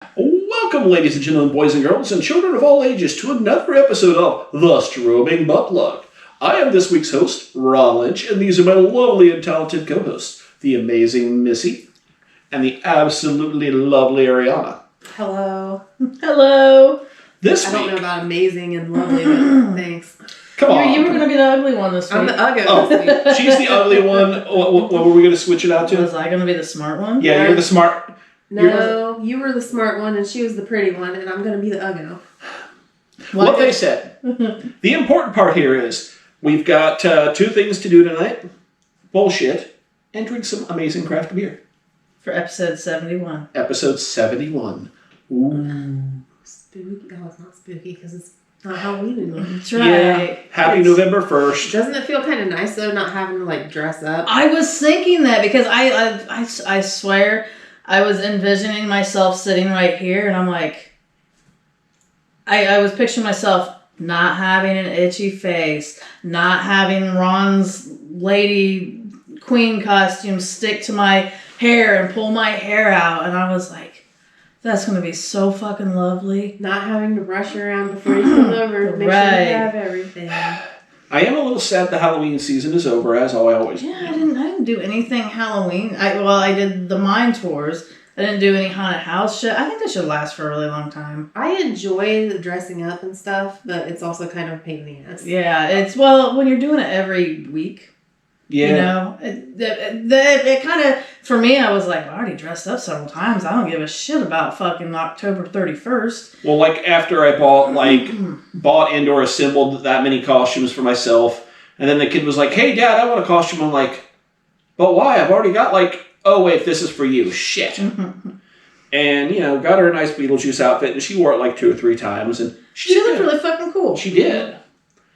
Welcome, ladies and gentlemen, boys and girls, and children of all ages, to another episode of The Strobing Butt Plug. I am this week's host, Ron Lynch, and these are my lovely and talented co-hosts, the amazing Missy and the absolutely lovely Ariana. Hello. Hello. This I week, don't know about amazing and lovely, but thanks. come on. You were going to be the ugly one this week. I'm the uggo Oh, this week. she's the ugly one. What were we going to switch it out to? Was I going to be the smart one? Yeah, you're the smart. No, you were the smart one and she was the pretty one, and I'm going to be the uggo. What they said. The important part here is we've got two things to do tonight. Bullshit. And drink some amazing craft beer. For episode 71. Episode 71. Ooh. Spooky? Oh, it's not spooky because it's not Halloween anymore. That's right. Yeah. Happy November 1st. Doesn't it feel kind of nice though, not having to like dress up? I was thinking that because I swear I was envisioning myself sitting right here and I'm like, I was picturing myself not having an itchy face, not having Ron's lady queen costume stick to my hair and pull my hair out, and I was like, that's going to be so fucking lovely. Not having to rush around before you come over. Make sure you have everything. I am a little sad the Halloween season is over, as I always. Yeah, I didn't do anything Halloween. I did the mine tours. I didn't do any haunted house shit. I think that should last for a really long time. I enjoy the dressing up and stuff, but it's also kind of a pain in the ass. Yeah, when you're doing it every week. Yeah. You know, it kind of, for me, I was like, I already dressed up several times. I don't give a shit about fucking October 31st. Well, like, after I bought and or assembled that many costumes for myself, and then the kid was like, hey, Dad, I want a costume. I'm like, but why? I've already got, oh, wait, this is for you. Shit. And, got her a nice Beetlejuice outfit, and she wore it 2 or 3 times, and she looked really fucking cool. She did.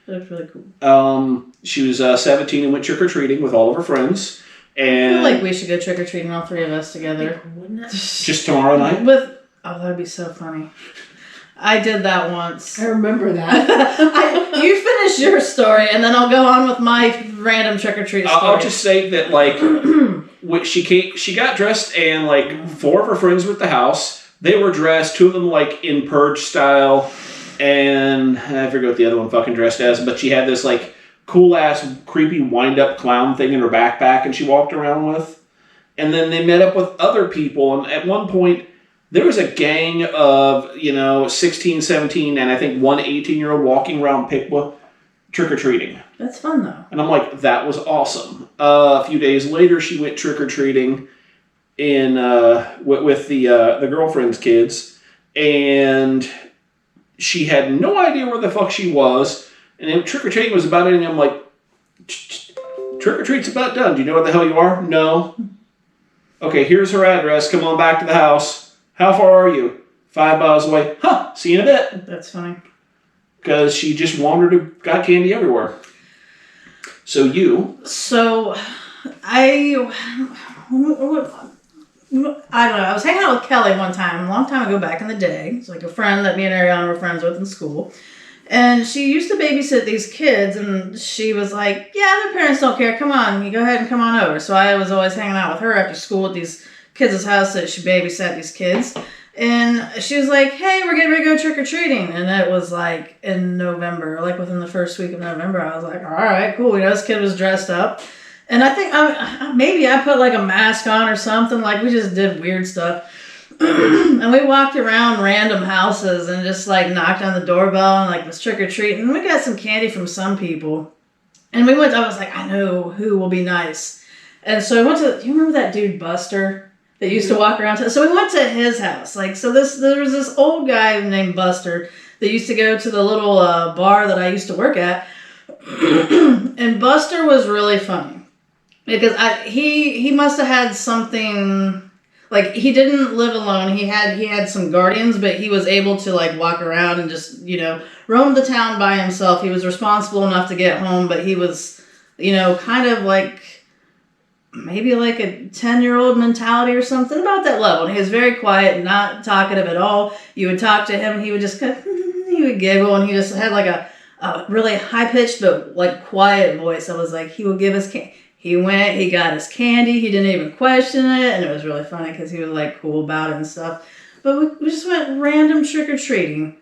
She looked really cool. She was 17 and went trick-or-treating with all of her friends. And I feel like we should go trick-or-treating, all 3 of us together. Wouldn't that? Just tomorrow night? That'd be so funny. I did that once. I remember that. You finish your story, and then I'll go on with my random trick-or-treat story. I'll just say that, she got dressed, and, 4 of her friends were at the house. They were dressed, 2 of them, in Purge style, and I forget what the other one fucking dressed as, but she had this, cool-ass, creepy, wind-up clown thing in her backpack, and she walked around with. And then they met up with other people, and at one point, there was a gang of, 16, 17, and I think one 18-year-old walking around Piqua trick-or-treating. That's fun, though. And I'm like, that was awesome. A few days later, she went trick-or-treating in with the girlfriend's kids, and she had no idea where the fuck she was, and then trick-or-treating was about it, and I'm like, trick-or-treat's about done. Do you know where the hell you are? No. Okay, here's her address. Come on back to the house. How far are you? 5 miles away. Huh, see you in a bit. That's funny. Because she just wandered and got candy everywhere. So I don't know. I was hanging out with Kelly one time, a long time ago back in the day. It's a friend that me and Ariana were friends with in school. And she used to babysit these kids, and she was like, yeah, their parents don't care. Come on, you go ahead and come on over. So I was always hanging out with her after school at these kids' house that she babysat these kids. And she was like, hey, we're getting ready to go trick-or-treating. And it was in November, within the first week of November. I was like, all right, cool. This kid was dressed up. And I think maybe I put a mask on or something. We just did weird stuff. And we walked around random houses and just knocked on the doorbell and was trick-or-treating. And we got some candy from some people. And I was like, I know who will be nice. And so I went to, do you remember that dude Buster that used to walk around? So we went to his house. There was this old guy named Buster that used to go to the little bar that I used to work at. And Buster was really funny. Because he must have had something, he didn't live alone. He had some guardians, but he was able to like walk around and just, roam the town by himself. He was responsible enough to get home, but he was, kind of maybe like a 10-year-old mentality or something, about that level. And he was very quiet, not talkative at all. You would talk to him and he would just he would giggle, and he just had a really high-pitched but quiet voice. I was like, he would give us candy. He went, he got his candy, he didn't even question it, and it was really funny because he was cool about it and stuff. But we just went random trick-or-treating,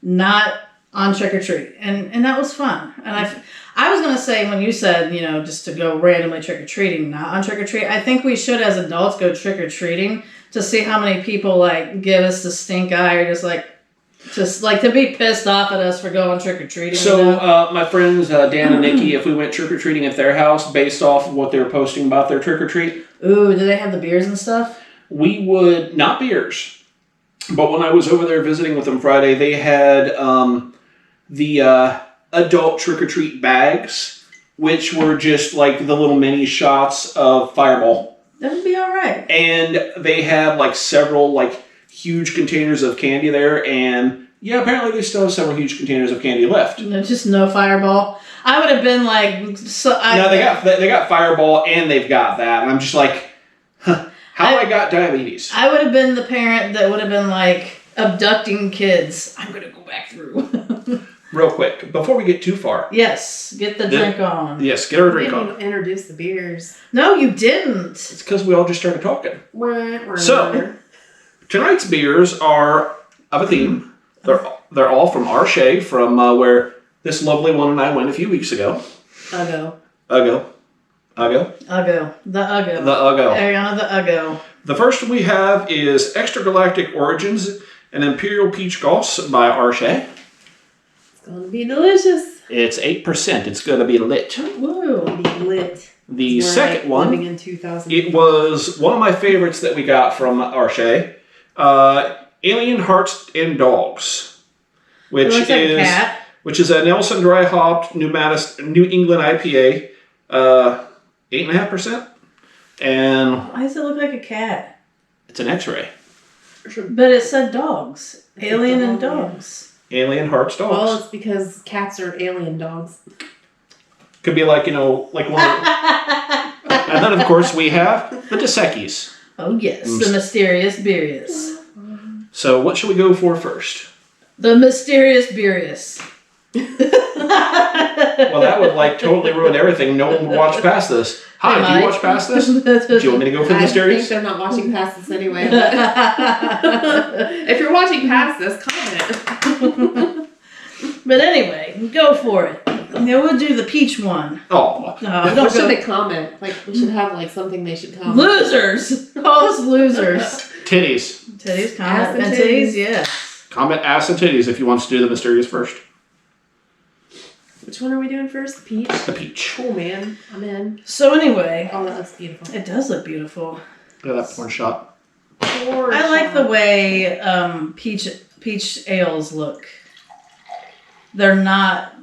not on trick-or-treat. And that was fun. And I was going to say, when you said, just to go randomly trick-or-treating, not on trick-or-treat, I think we should, as adults, go trick-or-treating to see how many people, give us the stink eye or just to be pissed off at us for going trick-or-treating. So, my friends, Dan and Nikki, if we went trick-or-treating at their house based off of what they were posting about their trick-or-treat. Ooh, do they have the beers and stuff? We would, not beers, but when I was over there visiting with them Friday, they had the adult trick-or-treat bags, which were just the little mini shots of Fireball. That would be all right. And they had several huge containers of candy there, and yeah, apparently they still have several huge containers of candy left. Just no Fireball. I would have been no, they got Fireball and they've got that, and I'm just how I got diabetes. I would have been the parent that would have been abducting kids. I'm gonna go back through. Real quick, before we get too far. Yes, get the drink on. Yes, get our drink on. We didn't introduce the beers. No, you didn't. It's because we all just started talking. So, tonight's beers are of a theme. They're all from Arche, from where this lovely one and I went a few weeks ago. Uggo. Uggo. The Uggo. Ariana, the Uggo. The first we have is Extra Galactic Origins, an Imperial Peach Goss by Arche. It's going to be delicious. It's 8%. It's going to be lit. Woo. It'll be lit. The second one, living in 2000. it was one of my favorites that we got from Arche. Alien Hearts and Dogs, which It looks like a cat. Which is a Nelson Dry Hopped New England IPA, 8.5%, and Why does it look like a cat? it's an X-ray. But it said dogs. It's Alien a and dog, dogs. Alien Hearts Dogs. Well, it's because cats are alien dogs. Could be one of and then of course we have the Dos Equis. Oh yes, the mysterious Beerius. So what should we go for first? The mysterious Beerius. Well, that would totally ruin everything. No one would watch past this. Hi, do you watch past this? Do you want me to go for the I mysterious? think they're not watching past this anyway. But if you're watching past this, comment. But anyway, go for it. Now we'll do the peach one. Oh. No, What don't should go. they comment? We should have something they should comment. Losers. Call us losers. Titties. Titties, Ass comment, and and titties. titties, yes. Comment ass and titties if you want to do the mysterious first. Which one are we doing first? The peach? The peach. Cool, man. I'm in. So anyway, Oh, that looks beautiful. it does look beautiful. Look at that porn shot. I like the way peach ales look. They're not.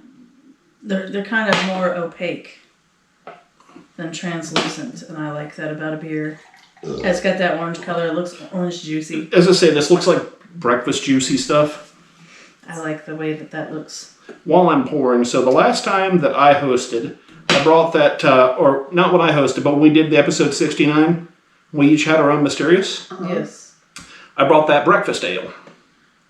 They're kind of more opaque than translucent, and I like that about a beer. It's got that orange color. It looks orange juicy. As I say, this looks like breakfast juicy stuff. I like the way that looks. While I'm pouring, so the last time that I hosted, I brought that, or not when I hosted, but when we did the episode 69, we each had our own mysterious. Yes. I brought that breakfast ale.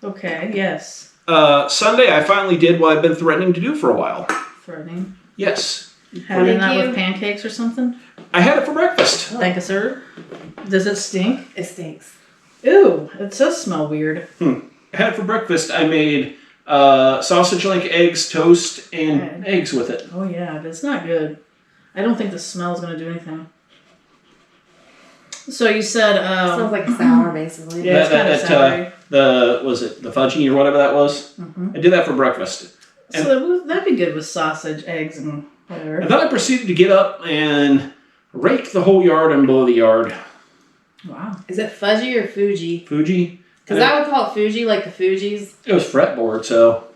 Okay. Yes. Sunday, I finally did what I've been threatening to do for a while. Threatening. Yes. Having that you. with pancakes or something. I had it for breakfast. Thank you, sir. Does it stink? It stinks. Ooh, it does smell weird. I had it for breakfast. I made sausage, eggs, toast, and eggs with it. Oh yeah, but it's not good. I don't think the smell is going to do anything. So you said... Sounds like sour, basically. Yeah, it's kind of soury. The fudgy or whatever that was? Mm-hmm. I did that for breakfast. So that'd be good with sausage, eggs, and whatever. And then I proceeded to get up and rake the whole yard and blow the yard. Wow. Is it Fudgy or Fuji? Fuji? Because I would call it Fuji, like the Fugees. It was fretboard, so...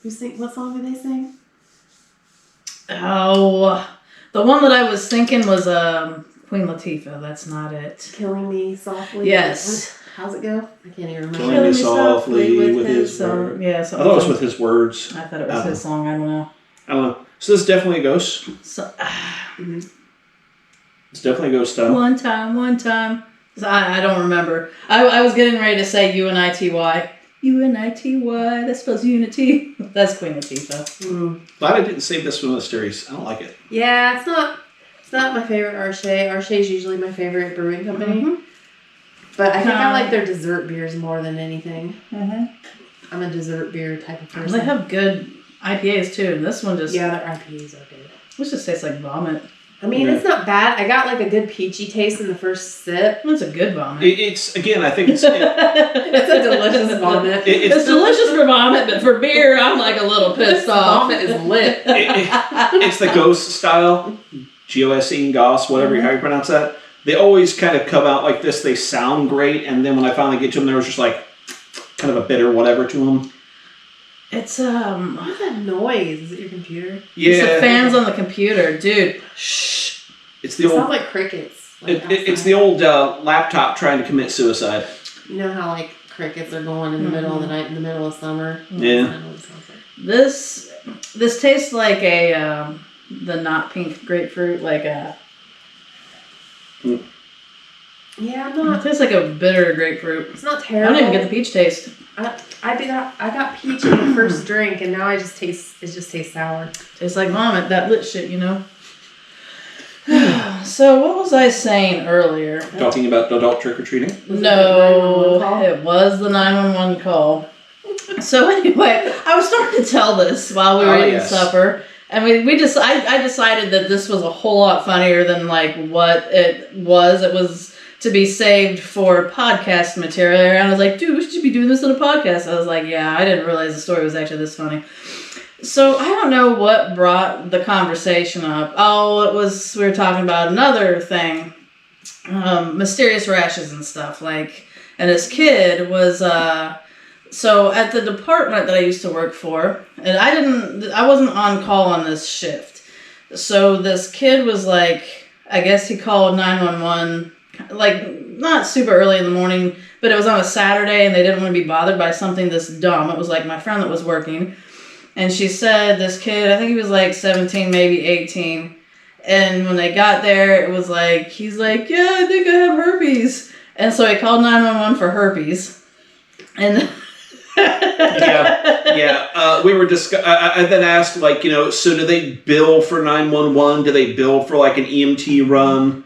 What song do they sing? Oh, the one that I was thinking was Queen Latifah. That's not it. Killing Me Softly. Yes. How's it go? I can't even remember. Killing Me softly with his song. words. Yeah, I thought it was with his words. I thought it was his song. I don't know. I don't know. So this is definitely a ghost. So, It's definitely a ghost style. one time. So I don't remember. I was getting ready to say UNITY. UNITY. That spells unity. That's Queen Latifah. Glad I didn't save this for mysterious. I don't like it. Yeah, it's not my favorite Arche. Arche is usually my favorite brewing company. Mm-hmm. But I think I like their dessert beers more than anything. Mm-hmm. I'm a dessert beer type of person. They have good IPAs too, and this one just... Yeah, their IPAs are good. This just tastes like vomit. I mean, it's not bad. I got like a good peachy taste in the first sip. It's a good vomit. It's again, I think it's... It's a delicious vomit. It's delicious for vomit, but for beer, I'm like a little pissed off. Vomit is lit. It's the Ghost style. G-O-S-E, Goss, whatever how you pronounce that. They always kind of come out like this. They sound great, and then when I finally get to them, there was just like kind of a bitter whatever to them. It's What's that noise? Is it your computer? Yeah, it's the fans on the computer, dude. Shh. It's the It old. sounds like crickets. Like It's the old laptop trying to commit suicide. You know how like crickets are going in the middle of the night, in the middle of summer. Yeah. That's what it sounds like. This tastes like a the not pink grapefruit, like a. Yeah, I'm It not. tastes like a bitter grapefruit. It's not I terrible. don't even get the peach taste. I got peach in the first drink, and now it just tastes sour. Tastes like vomit. That lit shit, you know. So what was I saying earlier? Talking about adult trick or treating. No, it was the 911 call. So anyway, I was starting to tell this while we were eating supper, and I decided that this was a whole lot funnier than like what it was. It was to be saved for podcast material. And I was like, dude, we should be doing this on a podcast. I was like, yeah, I didn't realize the story was actually this funny. So I don't know what brought the conversation up. Oh, we were talking about another thing, mysterious rashes and stuff. Like, and this kid was, so at the department that I used to work for, and I wasn't on call on this shift. So this kid was like, I guess he called 911, like not super early in the morning, but it was on a Saturday and they didn't want to be bothered by something this dumb. It was like my friend that was working. And she said this kid, I think he was like 17, maybe 18. And when they got there, it was like, he's like, yeah, I think I have herpes. And so he called 911 for herpes. And we were I then asked, like, you know, so do they bill for 911? Do they bill for like an EMT run?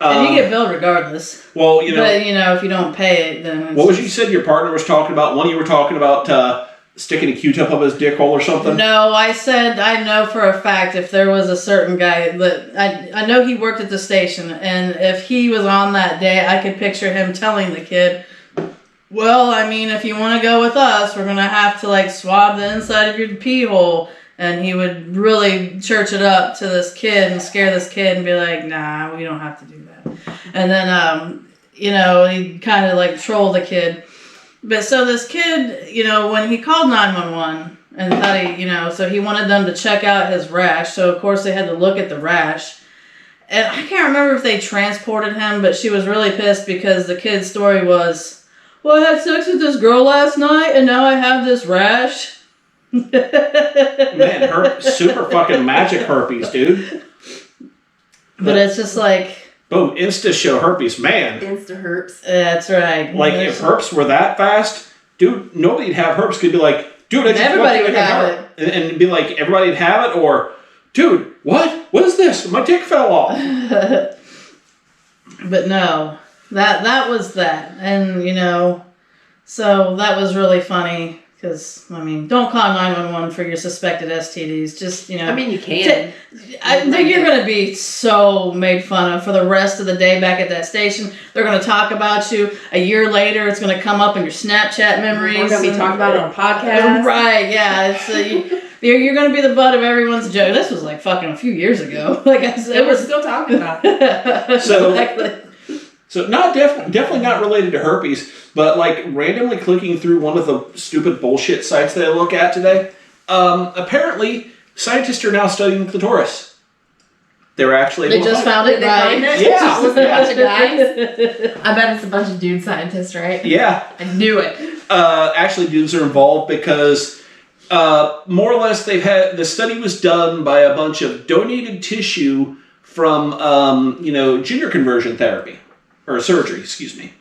And you get billed regardless. Well, you know. But, you know, if you don't pay it, then... What was you said your partner was talking about? One of you were talking about sticking a Q-tip up his dick hole or something? No, I said I know for a fact if there was a certain guy that... I know he worked at the station, and if he was on that day, I could picture him telling the kid, well, I mean, if you want to go with us, we're going to have to, like, swab the inside of your pee hole. And he would really church it up to this kid and scare this kid and be like, nah, we don't have to do that. And then, you know, he'd kind of like troll the kid. But so this kid, you know, when he called 911 and thought he, you know, so he wanted them to check out his rash. So, of course, they had to look at the rash. And I can't remember if they transported him, but she was really pissed because the kid's story was, well, I had sex with this girl last night and now I have this rash. Man, super fucking magic herpes, dude. But it's just like... Boom, Insta show herpes, man. Insta herpes. That's right. Like, if herpes were that fast, dude, nobody'd have herpes. Could be like, dude, I just everybody would have it. And be like, everybody'd have it, or, dude, what? What is this? My dick fell off. But no, that was that. And, you know, so that was really funny. Because, I mean, don't call 911 for your suspected STDs. Just, you know. I mean, you can. You're going to be so made fun of for the rest of the day back at that station. They're going to talk about you. A year later, it's going to come up in your Snapchat memories. We're going to be talking about it on a podcast. Right, yeah. It's you're going to be the butt of everyone's joke. This was like fucking a few years ago. Like I said, we're still talking about it. So, exactly. So definitely not related to herpes, but like randomly clicking through one of the stupid bullshit sites that I look at today, apparently scientists are now studying the clitoris. They're actually They just found it, right? Yeah. Was it a bunch of guys? I bet it's a bunch of dude scientists, right? Yeah. I knew it. Actually, dudes are involved because more or less the study was done by a bunch of donated tissue from gender conversion therapy. Or surgery, excuse me.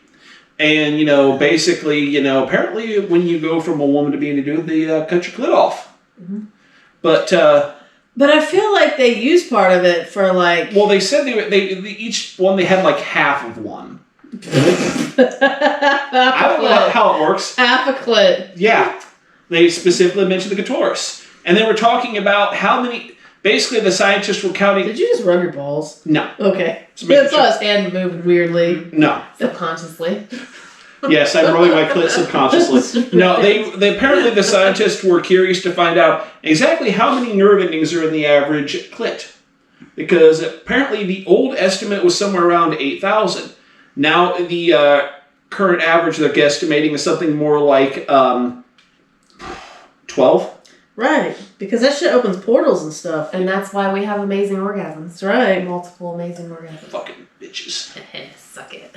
And, you know, basically, you know, apparently when you go from a woman to being a dude, they cut your clit off. Mm-hmm. But I feel like they used part of it for like... Well, they said they each one, they had like half of one. I don't know how it works. Half a clit. Yeah. They specifically mentioned the clitoris. And they were talking about how many... Basically, the scientists were counting... Did you just rub your balls? No. Okay. So I saw his hand moving weirdly. No. Subconsciously. Yes, I'm rolling my clit subconsciously. No, they apparently the scientists were curious to find out exactly how many nerve endings are in the average clit. Because apparently the old estimate was somewhere around 8,000. Now the current average they're guesstimating is something more like 12. Right, because that shit opens portals and stuff. And that's why we have amazing orgasms. That's right. Multiple amazing orgasms. Fucking bitches. Suck it.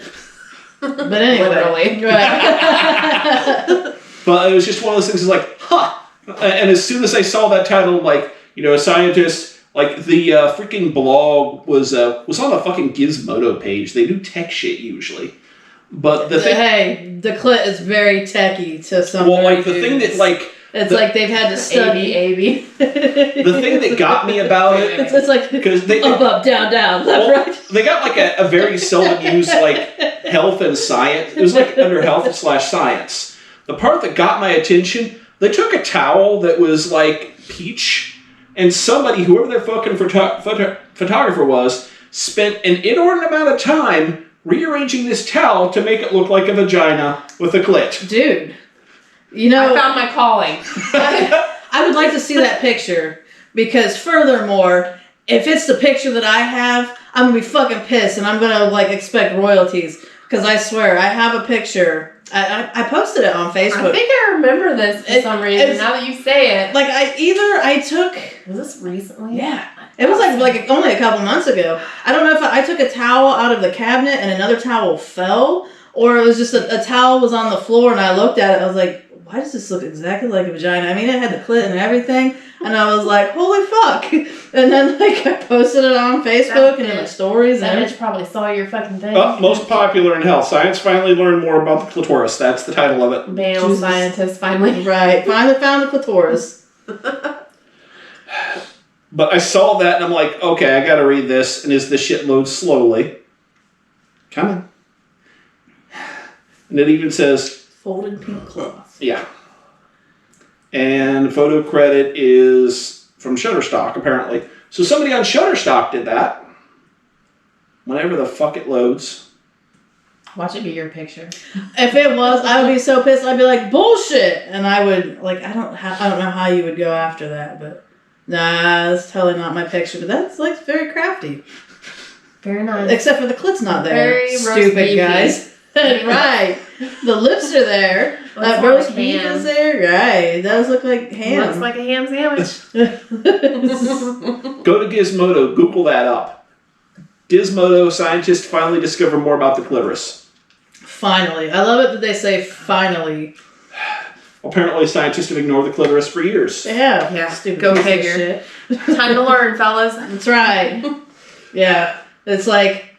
But anyway. Literally. Right. But it was just one of those things, like, huh. And as soon as I saw that title, I'm like, a scientist, like, the freaking blog was on the fucking Gizmodo page. They do tech shit usually. But the thing... Hey, the clit is very techy to some the thing that, like... It's like they've had to study. AB. The thing that got me about it... It's like, because they up, down, left, right. They got, like, a very seldom used, like, health and science. It was, like, under health/science. The part that got my attention, they took a towel that was, like, peach, and somebody, whoever their fucking photographer was, spent an inordinate amount of time rearranging this towel to make it look like a vagina with a clit. Dude. I found my calling. I would like to see that picture, because furthermore, if it's the picture that I have, I'm going to be fucking pissed, and I'm going to, like, expect royalties. Because I swear, I have a picture. I posted it on Facebook. I think I remember this for some reason, now that you say it. Like, I took... Was this recently? Yeah. It was like only a couple months ago. I don't know if I took a towel out of the cabinet and another towel fell, or it was just a towel was on the floor and I looked at it. I was like, why does this look exactly like a vagina? I mean, it had the clit and everything, and I was like, holy fuck. And then, like, I posted it on Facebook and in my stories. That and bitch probably saw your fucking thing. Most popular in health. Science finally learned more about the clitoris. That's the title of it. Bam, scientists finally. Right, finally found the clitoris. But I saw that and I'm like, okay, I gotta read this. And as the shit loads slowly, coming. And it even says... Folded pink cloth. Yeah. And photo credit is from Shutterstock, apparently. So somebody on Shutterstock did that. Whenever the fuck it loads. Watch it be your picture. If it was, I would be so pissed. I'd be like, bullshit. And I would, like, I don't know how you would go after that, but nah, that's totally not my picture. But that's, like, very crafty. Very nice. Except for the clit's not there. Very stupid beefy. Guys. Right. The lips are there. That roast beef is there. Right. It does look like ham. Looks like a ham sandwich. Go to Gizmodo. Google that up. Gizmodo, scientists finally discover more about the clitoris. Finally. I love it that they say finally. Apparently scientists have ignored the clitoris for years. Yeah. Stupid go figure. Shit. Time to learn, fellas. That's right. Yeah. It's like,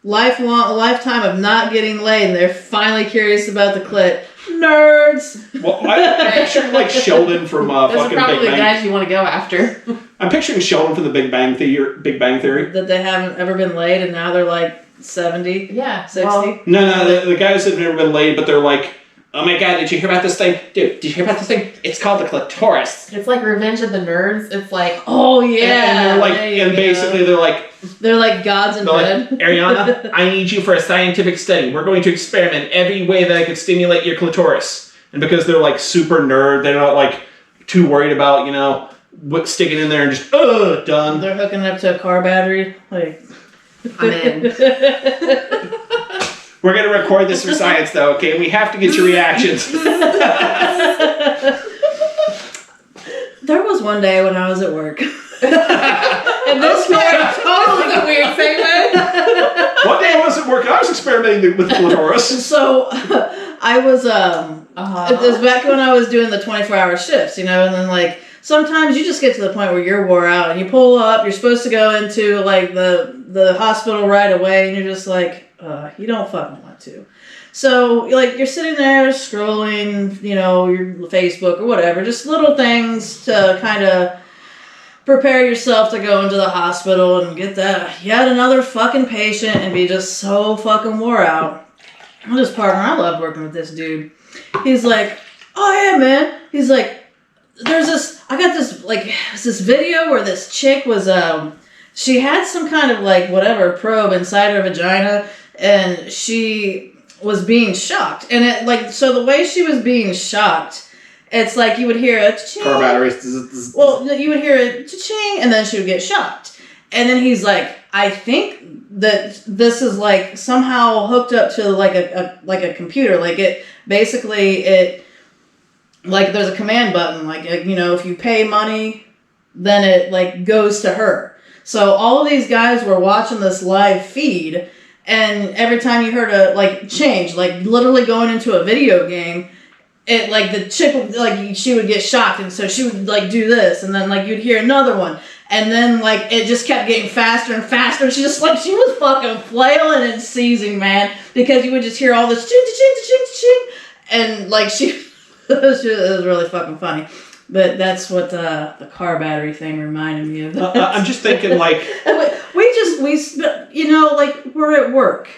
lifetime of not getting laid, and they're finally curious about the clit. Nerds! Well, I'm picturing, like, Sheldon from Those fucking are probably Big Bang. the guys you want to go after. I'm picturing Sheldon from the Big Bang Theory. That they haven't ever been laid, and now they're like 70, yeah, 60. Well, No, the guys that have never been laid, but they're like, oh my god, did you hear about this thing? Dude, did you hear about this thing? It's called the clitoris. it's like Revenge of the Nerds. It's like, oh yeah, And they're like, basically they're like gods in bed. Like, Ariana, I need you for a scientific study. We're going to experiment every way that I could stimulate your clitoris. And because they're like super nerd, they're not like too worried about, what sticking in there and just, done. They're hooking it up to a car battery. Like, I'm in. We're going to record this for science, though, okay? We have to get your reactions. There was one day when I was at work. And this was a weird segment. One day I wasn't working. I was experimenting with the clitoris. So, I was, it was back when I was doing the 24-hour shifts, and then, like, sometimes you just get to the point where you're wore out, and you pull up, you're supposed to go into, like, the hospital right away, and you're just like, you don't fucking want to. So, like, you're sitting there scrolling, your Facebook or whatever, just little things to kind of prepare yourself to go into the hospital and get that yet another fucking patient and be just so fucking wore out. I'm just partner. I love working with this dude. He's like, oh yeah, man. He's like, I got this video where this chick was, she had some kind of like whatever probe inside her vagina and she was being shocked. And it like, so the way she was being shocked, it's like you would hear a cha-ching. Car batteries. Well, you would hear a cha-ching and then she would get shocked. And then he's like, I think that this is like somehow hooked up to like a computer. Like it basically like there's a command button. Like, you know, if you pay money, then it like goes to her. So all of these guys were watching this live feed, and every time you heard a like change, like literally going into a video game, it like the chick like she would get shocked, and so she would like do this, and then like you'd hear another one, and then like it just kept getting faster and faster. And she was fucking flailing and seizing, man, because you would just hear all this ching ching ching ching, and like she it was really fucking funny. But that's what the car battery thing reminded me of. I'm just thinking like we you know, like we're at work.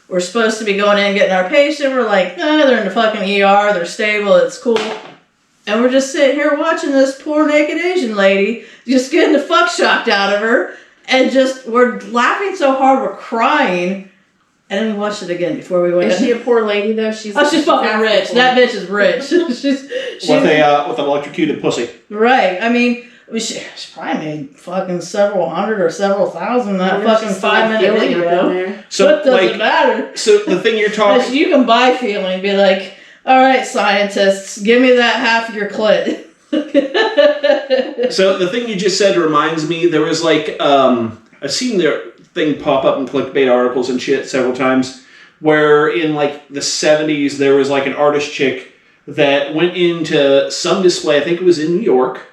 We're supposed to be going in and getting our patient. We're like, they're in the fucking ER. They're stable. It's cool. And we're just sitting here watching this poor naked Asian lady just getting the fuck shocked out of her. And just, we're laughing so hard, we're crying. And then we watched it again before we went. Is she a poor lady though? She's fucking rich. That bitch is rich. she's with an electrocuted pussy. Right. I mean, she probably made fucking several hundred or several thousand that fucking 5-minute video. So what does it matter? So the thing you're talking, you can buy feeling, be like, all right, scientists, give me that half of your clit. So the thing you just said reminds me. There was like I've seen their thing pop up in clickbait articles and shit several times, where in like the 70s there was like an artist chick that went into some display. I think it was in New York.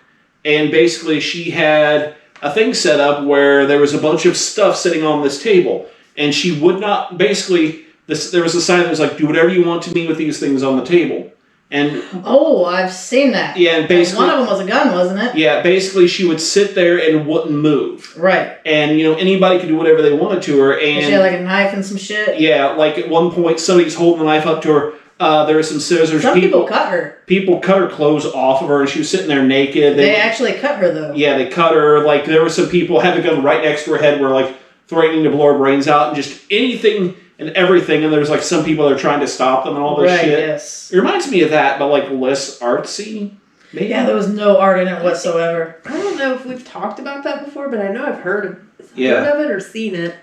And basically she had a thing set up where there was a bunch of stuff sitting on this table. And she would not, basically, there was a sign that was like, do whatever you want to me with these things on the table. And oh, I've seen that. Yeah, and basically... one of them was a gun, wasn't it? Yeah, basically she would sit there and wouldn't move. Right. And, you know, anybody could do whatever they wanted to her. And she had like a knife and some shit? Yeah, like at one point somebody's holding the knife up to her. There were some scissors. Some people cut her. People cut her clothes off of her, and she was sitting there naked. They actually cut her, though. Yeah, they cut her. Like, there were some people had a gun right next to her head, were like threatening to blow her brains out, and just anything and everything. And there's like some people that are trying to stop them and all this shit. Yes. It reminds me of that, but like less artsy. Maybe. Yeah, there was no art in it whatsoever. I don't know if we've talked about that before, but I know I've heard of it or seen it.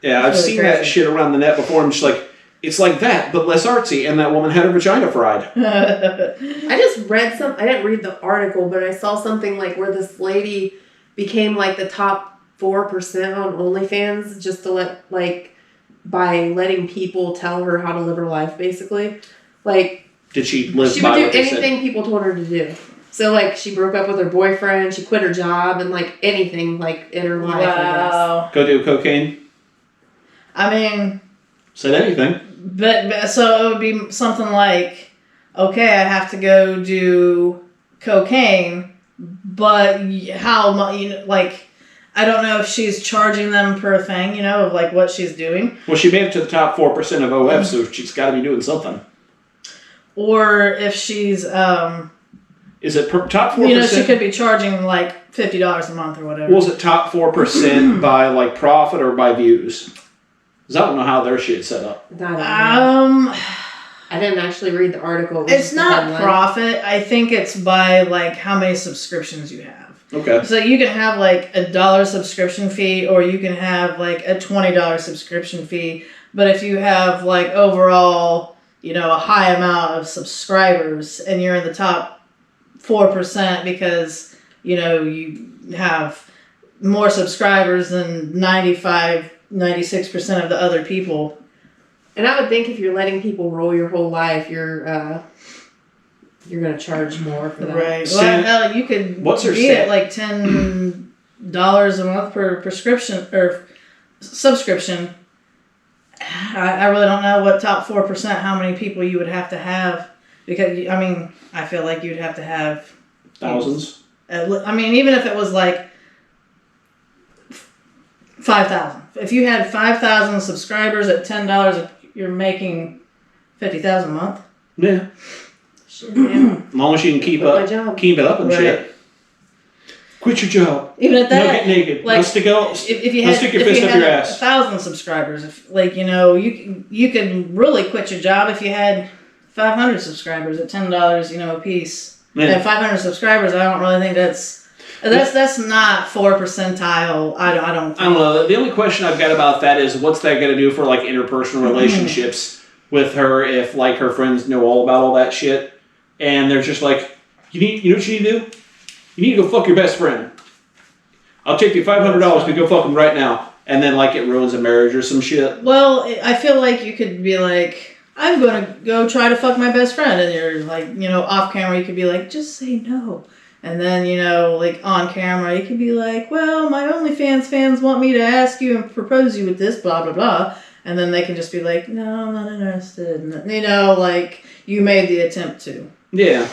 Yeah, I've seen that shit around the net before. I'm just like, it's like that, but less artsy, and that woman had her vagina fried. I just read I didn't read the article, but I saw something like where this lady became like the top 4% on OnlyFans just to by letting people tell her how to live her life, basically. Like, did she live she by would do anything people told her to do. So, like, she broke up with her boyfriend, she quit her job, and, like, anything, like, in her life. Wow. Go do cocaine? I mean... Said anything. But so it would be something like, okay, I have to go do cocaine, but how much, you know, like, I don't know if she's charging them per thing, you know, of like what she's doing. Well, she made it to the top 4% of OF, so she's got to be doing something. Or if she's, is it top 4%? You know, she could be charging like $50 a month or whatever. Was it top 4% by like profit or by views? Because I don't know how their shit's set up. I didn't actually read the article. It's not profit. I think it's by like how many subscriptions you have. Okay. So you can have like $1 subscription fee, or you can have like a $20 subscription fee. But if you have like overall, you know, a high amount of subscribers and you're in the top 4% because, you know, you have more subscribers than 96% of the other people. And I would think if you're letting people roll your whole life, you're going to charge more for that. Right. Well, hell, you could be at like $10 a month per prescription or subscription. I really don't know what top 4%, how many people you would have to have. Because, I mean, I feel like you'd have to have... Thousands. I mean, even if it was like 5,000. If you had 5,000 subscribers at $10, you're making 50,000 a month. Yeah. Shit, yeah. As long as you can keep Quit my up, job. keep it up and Right. shit. Quit your job. Even at No, that, get naked. like, Let's stick out. if you Let's had, stick your if fist you up had your ass. 1,000 subscribers, if, like, you know, you could really quit your job if you had 500 subscribers at $10, you know, a piece. Yeah. And 500 subscribers, I don't really think that's not 4 percentile. I don't think. I don't know. The only question I've got about that is what's that going to do for like interpersonal relationships with her if like her friends know all about all that shit and they're just like, you know what you need to do? You need to go fuck your best friend. I'll take you $500 to go fuck him right now. And then like it ruins a marriage or some shit. Well, I feel like you could be like, I'm going to go try to fuck my best friend. And you're like, you know, off camera, you could be like, just say no. And then, you know, like on camera, you could be like, well, my OnlyFans fans want me to ask you and propose you with this, blah, blah, blah. And then they can just be like, no, I'm not interested. And, you know, like you made the attempt to. Yeah.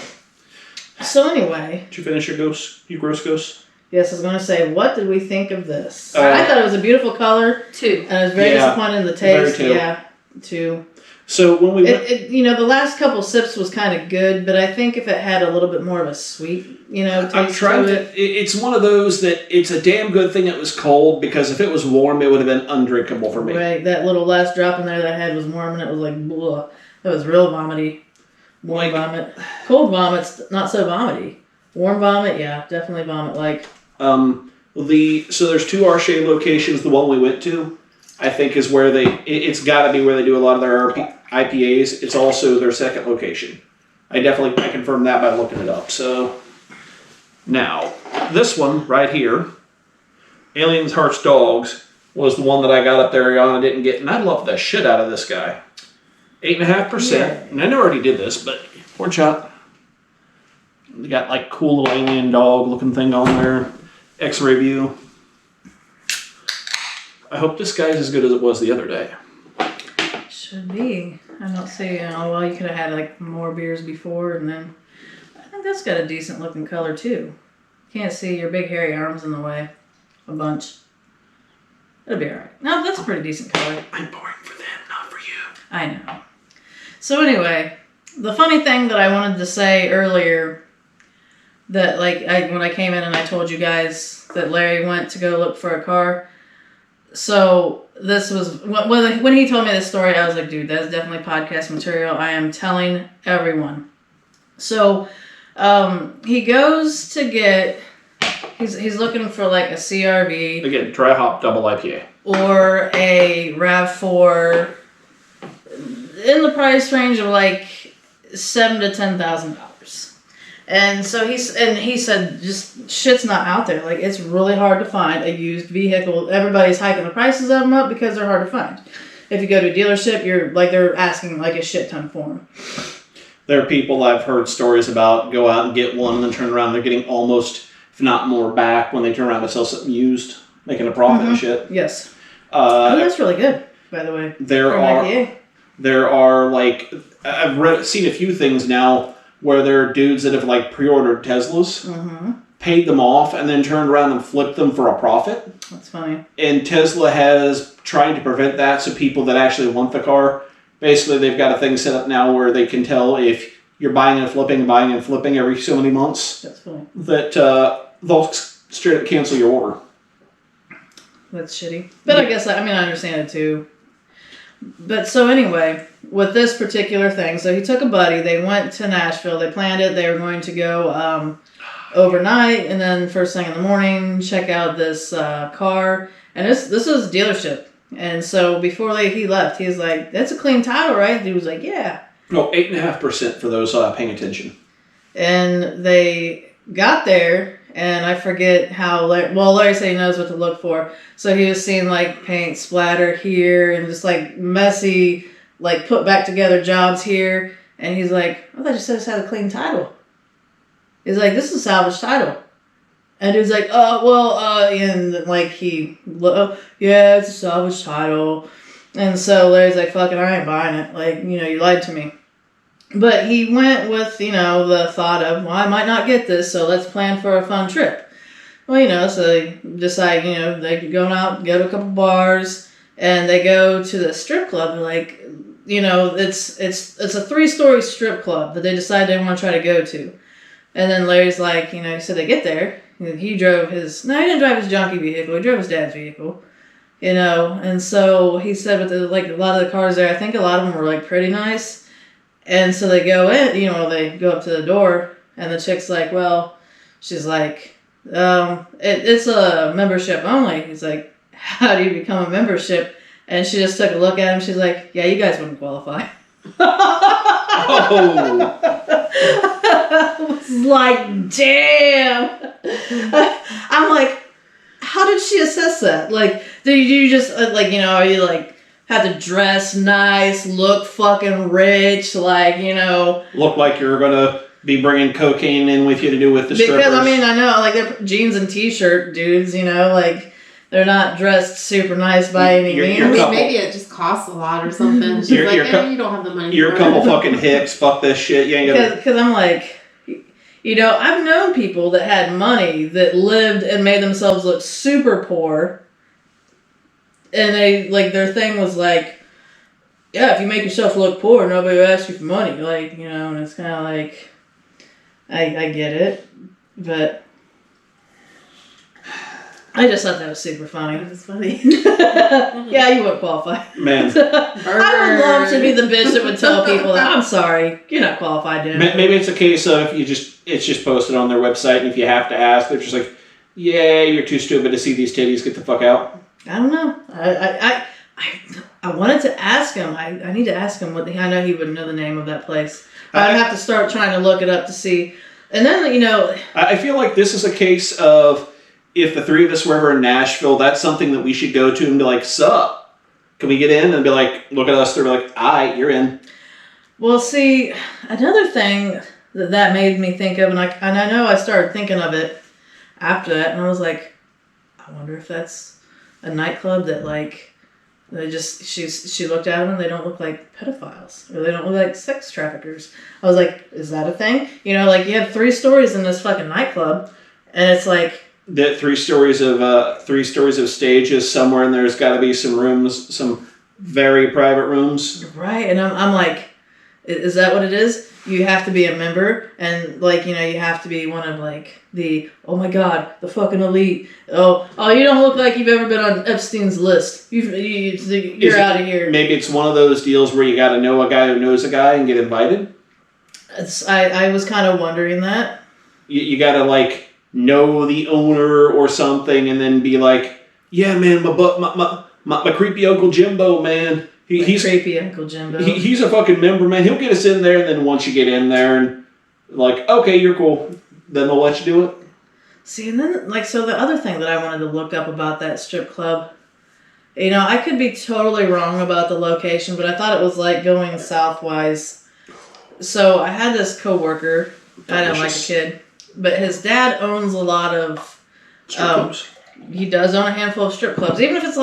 So anyway. Did you finish your gross ghost? Yes, I was going to say, what did we think of this? I thought it was a beautiful color. 2. And I was very disappointed in the taste. Very 2. Yeah, 2. So when we went... you know, the last couple sips was kind of good, but I think if it had a little bit more of a sweet, you know, taste I'm trying to it. It's one of those that it's a damn good thing it was cold because if it was warm, it would have been undrinkable for me. Right, that little last drop in there that I had was warm and it was like, blah. It was real vomity. Warm vomit. Cold vomit's not so vomity. Warm vomit, yeah, definitely vomit-like. So there's 2 Arche locations. The one we went to, I think, is where it's got to be where they do a lot of their IPAs. It's also their second location. I confirmed that by looking it up. So now this one right here, Aliens, Hearts, Dogs, was the one that I got up there. Ariana didn't get, and I love the shit out of this guy. 8.5%. Yeah. And I know I already did this, but pork chop. They got like cool little alien dog looking thing on there. X-ray view. I hope this guy's as good as it was the other day. Should be. I don't see, you know, well, you could have had like more beers before, and then I think that's got a decent looking color too. Can't see your big hairy arms in the way. A bunch. It'll be alright. No, that's a pretty decent color. I'm pouring for them, not for you. I know. So anyway, the funny thing that I wanted to say earlier, that like when I came in and I told you guys that Larry went to go look for a car. So this was when he told me this story, I was like, dude, that's definitely podcast material. I am telling everyone. So he goes to get, he's looking for like a CRV. Again, dry hop double IPA. Or a RAV4 in the price range of like $7,000 to $10,000. And so he said just shit's not out there. Like it's really hard to find a used vehicle. Everybody's hiking the prices of them up because they're hard to find. If you go to a dealership, you're like they're asking like a shit ton for them. There are people I've heard stories about go out and get one and then turn around. They're getting almost, if not more, back when they turn around to sell something used, making a profit and shit. Yes. That's really good, by the way. There are like I've seen a few things now where there are dudes that have like pre-ordered Teslas, paid them off, and then turned around and flipped them for a profit. That's funny. And Tesla has tried to prevent that, so people that actually want the car, basically they've got a thing set up now where they can tell if you're buying and flipping every so many months. That's funny. That they'll straight up cancel your order. That's shitty. But I guess, I understand it too. But so anyway, with this particular thing, so he took a buddy, they went to Nashville, they planned it, they were going to go overnight, and then first thing in the morning, check out this car, and this was a dealership. And so before he left, he was like, that's a clean title, right? And he was like, yeah. No, 8.5% for those paying attention. And they got there, and I forget how, Larry said he knows what to look for. So he was seeing, like, paint splatter here and just, like, messy, like, put back together jobs here. And he's like, I thought you said this had a clean title. He's like, this is a salvage title. And he was like, and, like, yeah, it's a salvage title. And so Larry's like, fuck it, I ain't buying it. Like, you lied to me. But he went with, the thought of, well, I might not get this, so let's plan for a fun trip. Well, so they decide, they go out, go to a couple bars, and they go to the strip club. They're like, it's a 3-story strip club that they decide they want to try to go to. And then Larry's like, so they get there. He drove no, he didn't drive his junkie vehicle. He drove his dad's vehicle. And so he said with a lot of the cars there, I think a lot of them were like pretty nice. And so they go in, they go up to the door, and the chick's like, well, she's like, it's a membership only. He's like, how do you become a membership? And she just took a look at him. She's like, yeah, you guys wouldn't qualify. Oh. I was like, damn. I'm like, how did she assess that? Like, do you just, are you like, have to dress nice, look fucking rich, Look like you're going to be bringing cocaine in with you to do with the strippers. Because, I know, they're jeans and t-shirt dudes, they're not dressed super nice by any means. Maybe it just costs a lot or something. She's you don't have the money. You're a couple fucking hicks. Fuck this shit. You ain't gonna. Because I'm like, I've known people that had money that lived and made themselves look super poor, and they their thing was like, yeah, if you make yourself look poor, nobody will ask you for money. And it's kind of like, I get it, but. I just thought that was super funny. That was funny. Yeah, you wouldn't qualify. Man. I would love to be the bitch that would tell people that, I'm sorry, you're not qualified to. Maybe it's a case of it's just posted on their website, and if you have to ask, they're just like, yeah, you're too stupid to see these titties, get the fuck out. I don't know. I wanted to ask him. I need to ask him I know he wouldn't know the name of that place. I'd have to start trying to look it up to see. And then, I feel like this is a case of, if the three of us were ever in Nashville, that's something that we should go to and be like, sup? Can we get in? And be like, look at us. They're like, aight, you're in. Well, see, another thing that made me think of, and I know I started thinking of it after that, and I was like, I wonder if that's a nightclub that she looked at them and they don't look like pedophiles, or they don't look like sex traffickers. I was like, is that a thing? You have 3 stories in this fucking nightclub, and it's like, that 3 stories of stages somewhere, and there's got to be some rooms, some very private rooms. Right, and I'm like, is that what it is? You have to be a member, and you have to be one of the, oh my god, the fucking elite. Oh, you don't look like you've ever been on Epstein's list. You're out of here. Maybe it's one of those deals where you got to know a guy who knows a guy and get invited. I was kind of wondering that. You got to know the owner or something, and then be like, yeah, man, my creepy Uncle Jimbo, man. He's creepy Uncle Jimbo. He's a fucking member, man. He'll get us in there, and then once you get in there, and okay, you're cool, then they'll let you do it. See, and then so the other thing that I wanted to look up about that strip club, I could be totally wrong about the location, but I thought it was going southwise. So I had this coworker. I don't like a kid. But his dad owns a lot of strip clubs. He does own a handful of strip clubs, even if it's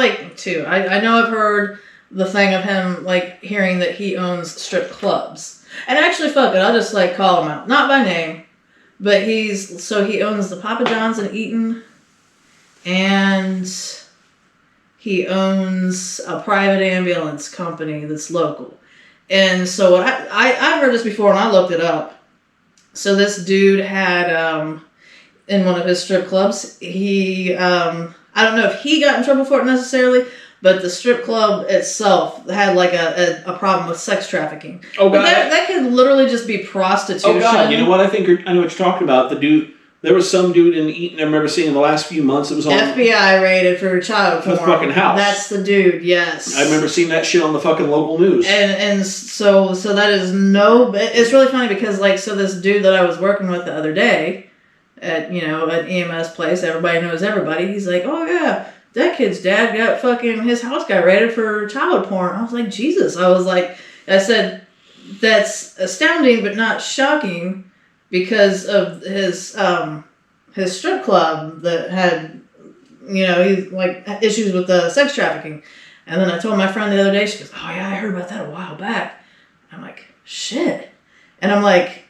2. I know I've heard the thing of him hearing that he owns strip clubs. And actually, fuck it, I'll just call him out, not by name, but he owns the Papa John's in Eaton, and he owns a private ambulance company that's local. And so I've heard this before, and I looked it up. So this dude had, in one of his strip clubs, I don't know if he got in trouble for it necessarily, but the strip club itself had a problem with sex trafficking. Oh, God. But that could literally just be prostitution. Oh, God. You know what? I know what you're talking about. There was some dude in Eaton I remember seeing in the last few months. It was on FBI raided for child porn. The fucking house. That's the dude, yes. I remember seeing that shit on the fucking local news. And so that is it's really funny because so this dude that I was working with the other day at an EMS place, everybody knows everybody. He's like, oh yeah, that kid's dad got his house got raided for child porn. I was like, Jesus. I said, that's astounding but not shocking. Because of his strip club that had, he's issues with the sex trafficking. And then I told my friend the other day, she goes, oh yeah, I heard about that a while back. I'm like, shit. And I'm like,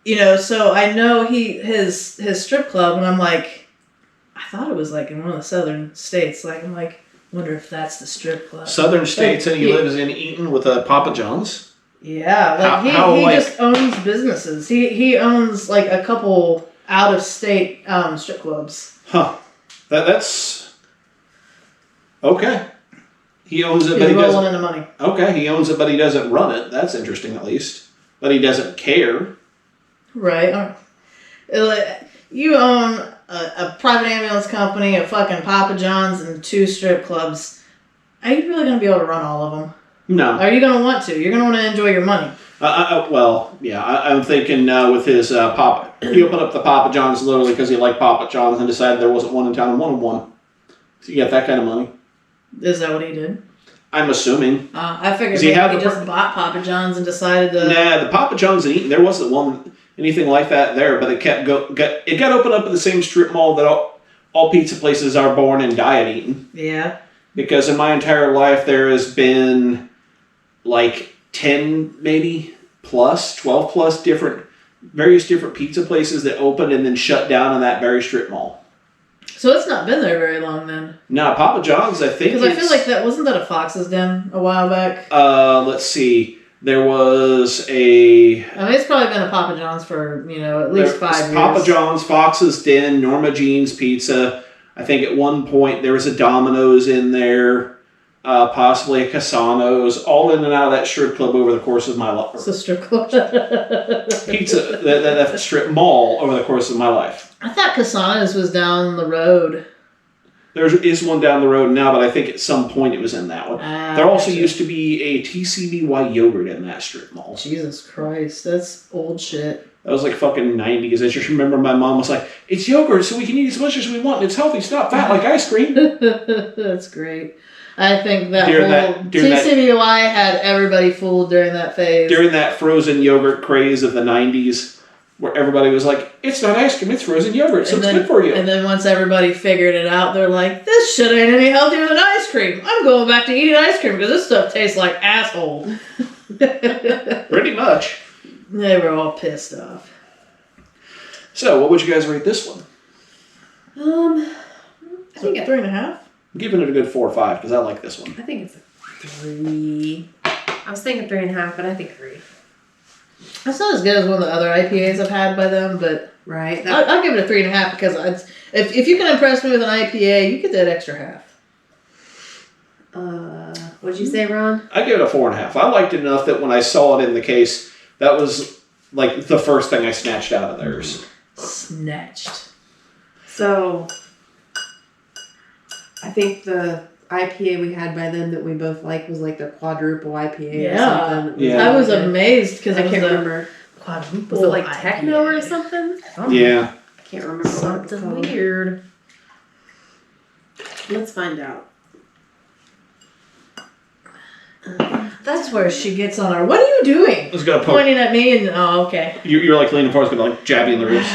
so I know his strip club, and I'm like, I thought it was like in one of the southern states. Like, I'm like, wonder if that's the strip club. Southern states, and he lives in Eaton with a Papa John's. Yeah, like he just owns businesses. He owns like a couple out of state strip clubs. Huh. That's okay. He owns it, He's but he rolling doesn't. into money. Okay, he owns it, but he doesn't run it. That's interesting, at least. But he doesn't care. Right. You own a private ambulance company, a fucking Papa John's, and 2 strip clubs. Are you really going to be able to run all of them? No. Are you going to want to? You're going to want to enjoy your money. Well, yeah, I'm thinking with his Papa. He opened up the Papa John's literally because he liked Papa John's and decided there wasn't one in town and wanted one. So you got that kind of money. Is that what he did? I'm assuming. I figured he he just bought Papa John's and decided to... Nah, the Papa John's in Eaton, there wasn't one anything like that there, but it got opened up in the same strip mall that all pizza places are born and die at Eaton. Yeah. Because in my entire life there has been like 10 maybe plus, 12 plus various different pizza places that opened and then shut down in that very strip mall. So it's not been there very long then. No, Papa John's, I think. Because I feel like wasn't that a Fox's Den a while back? Let's see. There was a... I mean, it's probably been a Papa John's for, at least 5 years. Papa John's, Fox's Den, Norma Jean's Pizza. I think at one point there was a Domino's in there. Possibly a Casano's. All in and out of that strip club over the course of my life. It's a strip club. Pizza, that strip mall over the course of my life. I thought Casano's was down the road. There is one down the road now, but I think at some point it was in that one. There also used to be a TCBY yogurt in that strip mall. Jesus Christ, that's old shit. That was like fucking 90s. I just remember my mom was like, it's yogurt, so we can eat as much as we want, and it's healthy, it's not fat like ice cream. That's great. I think that TCBY had everybody fooled during that phase. During that frozen yogurt craze of the 90s. Where everybody was like, it's not ice cream, it's frozen yogurt, so it's good for you. And then once everybody figured it out, they're like, this shit ain't any healthier than ice cream. I'm going back to eating ice cream because this stuff tastes like asshole. Pretty much. They were all pissed off. So, what would you guys rate this one? I think 3.5. I'm giving it a good 4 or 5 because I like this one. I think it's a 3. I was thinking 3.5, but I think 3. That's not as good as one of the other IPAs I've had by them, but right. I'll give it a 3.5 because if you can impress me with an IPA, you get that extra half. What'd you say, Ron? I give it a 4.5. I liked it enough that when I saw it in the case, that was like the first thing I snatched out of theirs. Snatched. So, I think the IPA we had by them that we both liked was like the quadruple IPA or something. Yeah. I was amazed because I can't remember. Quadruple. Was it like IPA. techno or something? Yeah. I can't remember Something what it was called. weird. Let's find out. That's where she gets on her. What are you doing? I was gonna poke. Pointing at me and okay. You're like leaning forward, gonna like jab you in the ribs.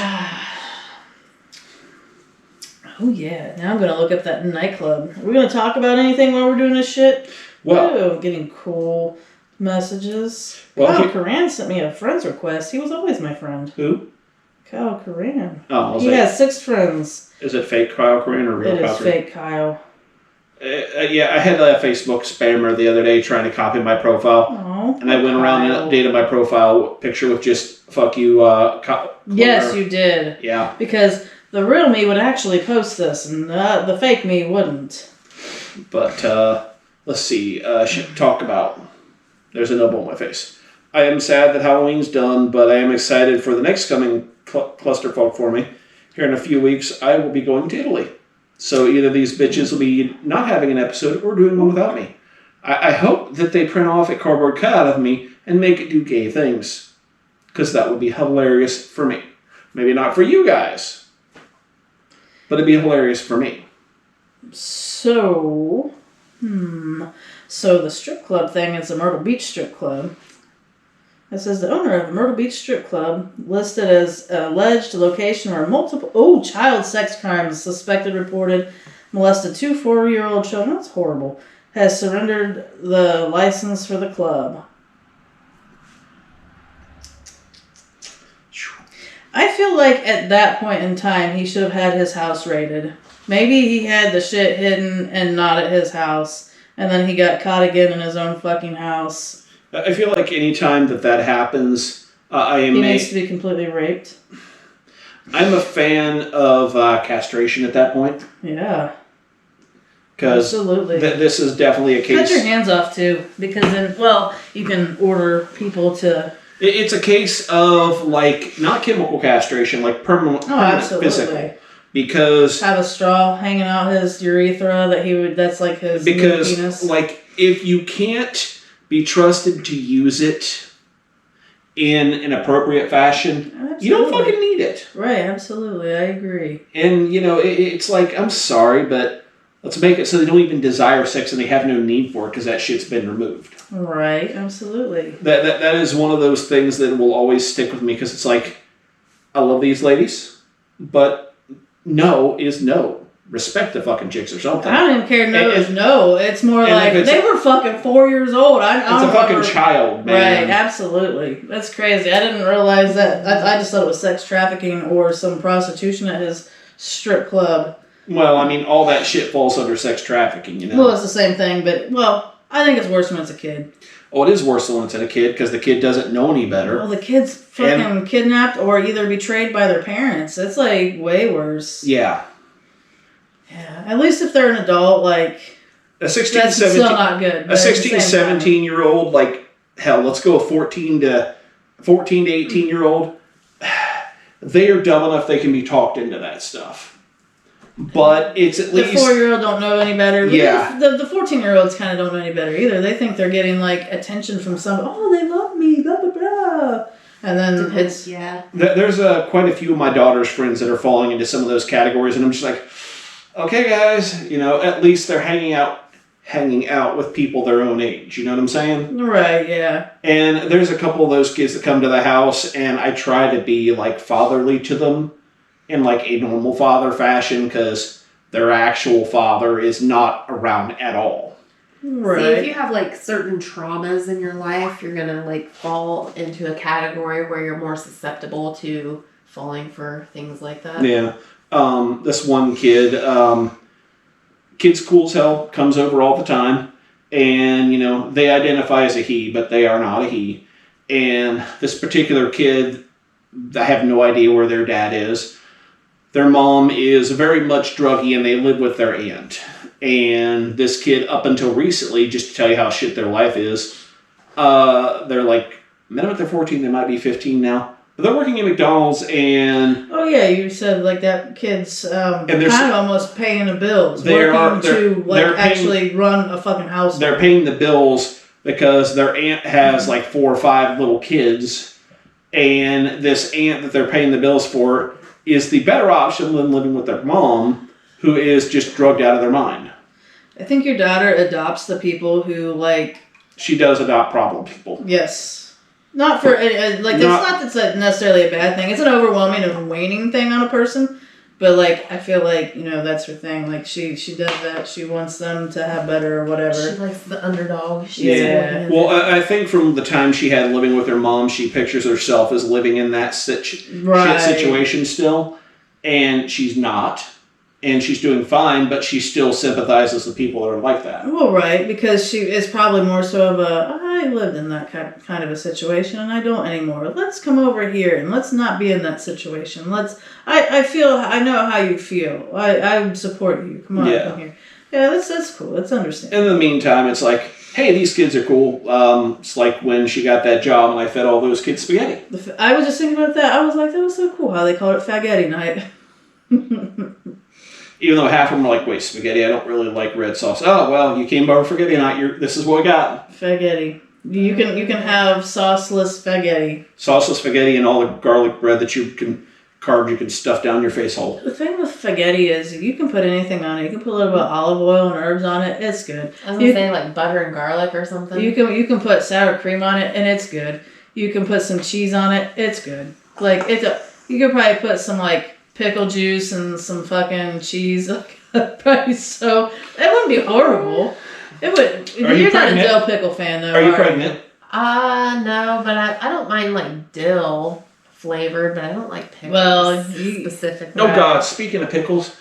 Oh yeah, now I'm gonna look up that nightclub. Are we gonna talk about anything while we're doing this shit? Well, getting cool messages. Well, Kyle Coran sent me a friend's request. He was always my friend. Who? Kyle Coran. Oh, he has 6 friends. Is it fake Kyle Coran or real It Kyle is Coran? fake Kyle. Yeah, I had a Facebook spammer the other day trying to copy my profile. Oh, And I went around and updated my profile picture with just fuck you. Yes, you did. Yeah. Because the real me would actually post this, and the fake me wouldn't. But let's see. Talk about. There's a nub on my face. I am sad that Halloween's done, but I am excited for the next coming clusterfuck for me. Here in a few weeks, I will be going to Italy. So either these bitches will be not having an episode or doing one without me. I hope that they print off a cardboard cutout of me and make it do gay things. Because that would be hilarious for me. Maybe not for you guys. But it'd be hilarious for me. So the strip club thing is a Myrtle Beach strip club. It says the owner of a Myrtle Beach strip club, listed as alleged location where multiple child sex crimes suspected reported, molested 2 4-year-old children. That's horrible. Has surrendered the license for the club. I feel like at that point in time he should have had his house raided. Maybe he had the shit hidden and not at his house, and then he got caught again in his own fucking house. I feel like any time that happens, He needs to be completely raped. I'm a fan of castration at that point. Yeah. Because absolutely. This is definitely a case. Cut your hands off too, because then, you can order people to. It's a case of like not chemical castration, like permanent physical. Because have a straw hanging out his urethra that's like his penis. Like if you can't be trusted to use it in an appropriate fashion, absolutely. You don't fucking need it. Right, absolutely, I agree. And it's like, I'm sorry, but let's make it so they don't even desire sex and they have no need for it because that shit's been removed. Right, absolutely. That is one of those things that will always stick with me because it's like, I love these ladies, but no is no. Respect the fucking chicks or something. I don't even care. No is no. It's more like they were fucking 4 years old. It's a fucking child, man. Right, absolutely. That's crazy. I didn't realize that. I just thought it was sex trafficking or some prostitution at his strip club. Well, I mean, all that shit falls under sex trafficking, Well, it's the same thing, but, I think it's worse when it's a kid. Oh, it is worse when it's a kid because the kid doesn't know any better. Well, the kid's fucking kidnapped or either betrayed by their parents. It's, like, way worse. Yeah. Yeah, at least if they're an adult, like, a 16, that's 17, still not good. A 16, 17-year-old, like, hell, let's go 14 to 18-year-old. They are dumb enough they can be talked into that stuff. But it's at least... The 4-year-old don't know any better. Yeah. The 14-year-olds kind of don't know any better either. They think they're getting, like, attention from they love me, blah, blah, blah. And then it's... Yeah. There's quite a few of my daughter's friends that are falling into some of those categories, and I'm just like... Okay, guys, at least they're hanging out with people their own age. You know what I'm saying? Right, yeah. And there's a couple of those kids that come to the house, and I try to be, like, fatherly to them in, like, a normal father fashion, because their actual father is not around at all. Right. See, if you have, like, certain traumas in your life, you're going to, like, fall into a category where you're more susceptible to falling for things like that. Yeah. This one kid, kid's cool as hell, comes over all the time, and, they identify as a he, but they are not a he. And this particular kid, I have no idea where their dad is. Their mom is very much druggy, and they live with their aunt. And this kid, up until recently, just to tell you how shit their life is, they're like, minimum they're 14, they might be 15 now. But they're working at McDonald's and... Oh, yeah, you said, like, that kid's kind of almost paying the bills. Actually run a fucking house. They're paying the bills because their aunt has, like, 4 or 5 little kids. And this aunt that they're paying the bills for is the better option than living with their mom, who is just drugged out of their mind. I think your daughter adopts the people who, like... She does adopt problem people. Yes. Not for, it's not that's necessarily a bad thing. It's an overwhelming and waning thing on a person. But, like, I feel like, that's her thing. Like, she does that. She wants them to have better or whatever. She likes the underdog. Well, I think from the time she had living with her mom, she pictures herself as living in that shit situation still. And she's not. And she's doing fine, but she still sympathizes with people that are like that. Well, right, because she is probably more so of I lived in that kind of a situation and I don't anymore. Let's come over here and let's not be in that situation. I know how you feel. I support you. Come on, come here. Yeah, that's cool. That's understandable. In the meantime, it's like, hey, these kids are cool. It's like when she got that job and I fed all those kids spaghetti. I was just thinking about that. I was like, that was so cool how they called it Faghetti Night. Even though half of them are like, wait, spaghetti, I don't really like red sauce. Oh, well, you came over for spaghetti night. This is what we got. Spaghetti. You can have sauceless spaghetti. Sauceless spaghetti and all the garlic bread that you can stuff down your face hole. The thing with spaghetti is you can put anything on it. You can put a little bit of olive oil and herbs on it. It's good. I was going to say like butter and garlic or something. You can put sour cream on it and it's good. You can put some cheese on it. It's good. Like you could probably put some like pickle juice and some fucking cheese. Probably so. It wouldn't be horrible. It would. You're not a dill pickle fan though. Are you pregnant? No, but I don't mind like dill flavored, but I don't like pickles. Well, specifically. Oh God! Speaking of pickles,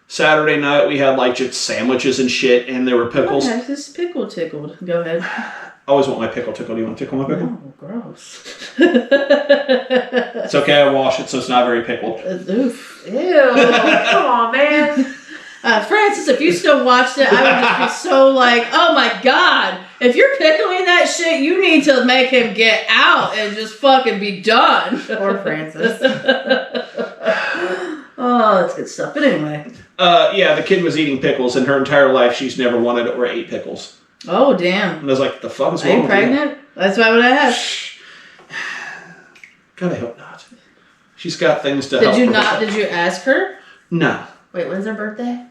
Saturday night we had like just sandwiches and shit, and there were pickles. What the heck is pickle tickled? Go ahead. I always want my pickle tickled. Do you want to tickle my pickle? Oh, gross. It's okay, I wash it so it's not very pickled. Oof. Ew. Come on, man. Francis, if you still watched it, I would just be so like, oh my god, if you're pickling that shit, you need to make him get out and just fucking be done. Poor Francis. Oh, that's good stuff. But anyway. Yeah, the kid was eating pickles, and her entire life she's never wanted or ate pickles. Oh, damn. And I was like, the fuck is Are wrong you with pregnant? That's why I would ask. God, I hope not. She's got things to help. Did you ask her? No. Wait, when's her birthday?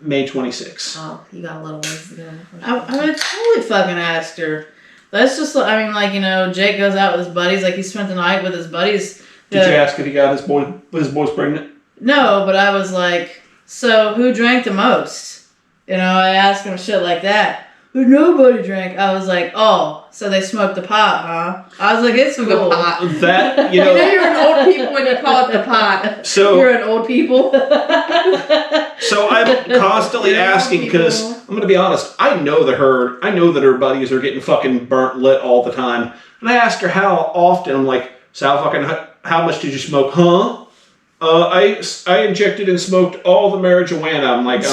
May 26th. Oh, you got a little ways to go. I would have totally fucking asked her. That's just, I mean, like, you know, Jake goes out with his buddies, like he spent the night with his buddies. Did you ask if he got his boys pregnant? No, but I was like, so who drank the most? You know, I asked him shit like that. But nobody drank. I was like, oh, so they smoked the pot, huh? I was like, it's Smoke cool. a pot. That, You know you're an old people when you call it the pot. So You're an old people. So I'm constantly asking because I'm gonna be honest. I know that her buddies are getting fucking burnt lit all the time, and I asked her how often. I'm like, Sal, how much did you smoke? Huh? I injected and smoked all the marijuana. I'm like,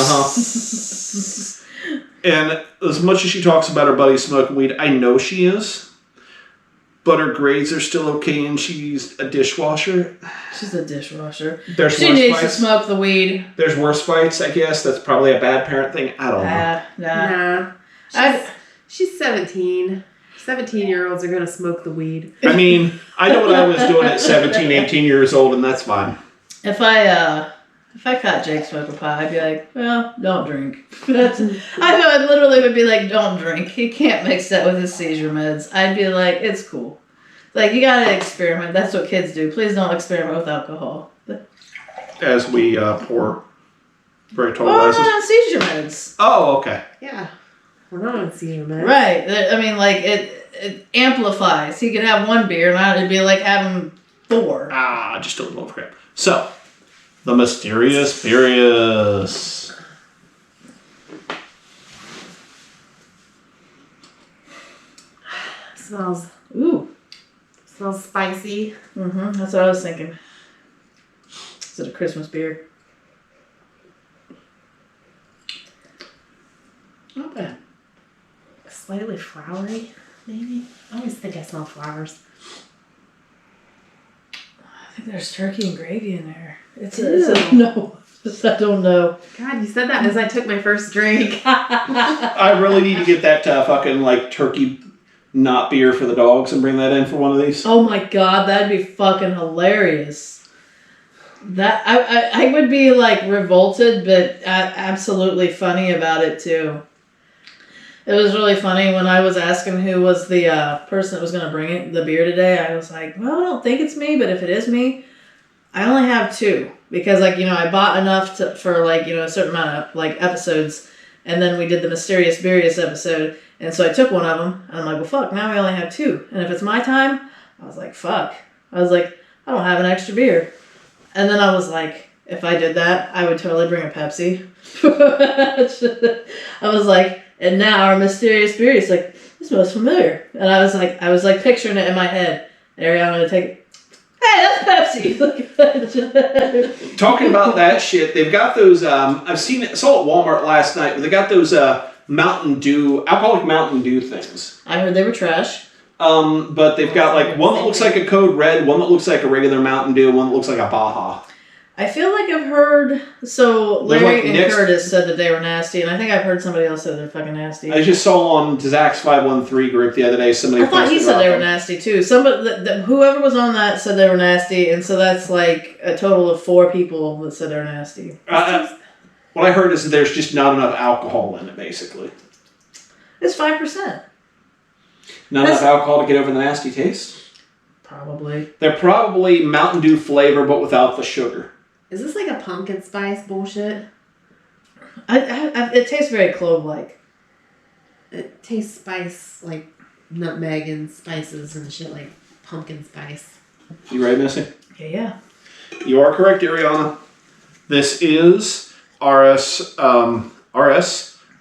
And as much as she talks about her buddies smoking weed, I know she is. But her grades are still okay, and she's a dishwasher. She's a dishwasher. She needs to smoke the weed. There's worse fights, I guess. That's probably a bad parent thing. I don't know. Nah. She's 17. 17-year-olds are going to smoke the weed. I mean, I know what I was doing at 17, 18 years old, and that's fine. If I caught Jake smoking pot, I'd be like, well, don't drink. I literally would be like, don't drink. He can't mix that with his seizure meds. I'd be like, it's cool. Like, you gotta experiment. That's what kids do. Please don't experiment with alcohol. As we pour very tall Oh, glasses. not on seizure meds. Oh, okay. Yeah. We're not on seizure meds. Right. I mean, like, it amplifies. He could have one beer, and it'd be like having 4. Just a little crap. So, the Mysterious Furious. Smells spicy. Mm-hmm. That's what I was thinking. Is it a Christmas beer? Not bad. Slightly flowery, maybe. I always think I smell flowers. I think there's turkey and gravy in there. No. I don't know. God, you said that as I took my first drink. I really need to get that fucking like turkey not beer for the dogs and bring that in for one of these. Oh my god, that'd be fucking hilarious. That I would be like revolted, but absolutely funny about it too. It was really funny when I was asking who was the person that was going to bring the beer today. I was like, well, I don't think it's me, but if it is me, I only have 2 because, like, you know, I bought enough for, like, you know, a certain amount of, like, episodes, and then we did the Mysterious Furious episode, and so I took one of them, and I'm like, well, fuck, now we only have 2, and if it's my time, I was like, fuck. I was like, I don't have an extra beer. And then I was like, if I did that, I would totally bring a Pepsi. I was like, and now our Mysterious Furious, like, this smells familiar. And I was like picturing it in my head. Ariana would take it. Hey, that's Pepsi. Talking about that shit, they've got those. I saw it at Walmart last night. But they got those Mountain Dew, alcoholic Mountain Dew things. I heard they were trash. But they've got like one that looks like a Code Red, one that looks like a regular Mountain Dew, one that looks like a Baja. I feel like I've heard. So Larry like and Curtis said that they were nasty, and I think I've heard somebody else say they're fucking nasty. I just saw on Zach's 513 group the other day somebody. I thought he said they were nasty too. Somebody, whoever was on that said they were nasty, and so that's like a total of 4 people that said they're nasty. What I heard is that there's just not enough alcohol in it, basically. It's 5%. Not enough alcohol to get over the nasty taste? Probably. They're probably Mountain Dew flavor, but without the sugar. Is this like a pumpkin spice bullshit? It tastes very clove-like. It tastes spice like nutmeg and spices and shit like pumpkin spice. You ready, Missy? Yeah. You are correct, Ariana. This is RS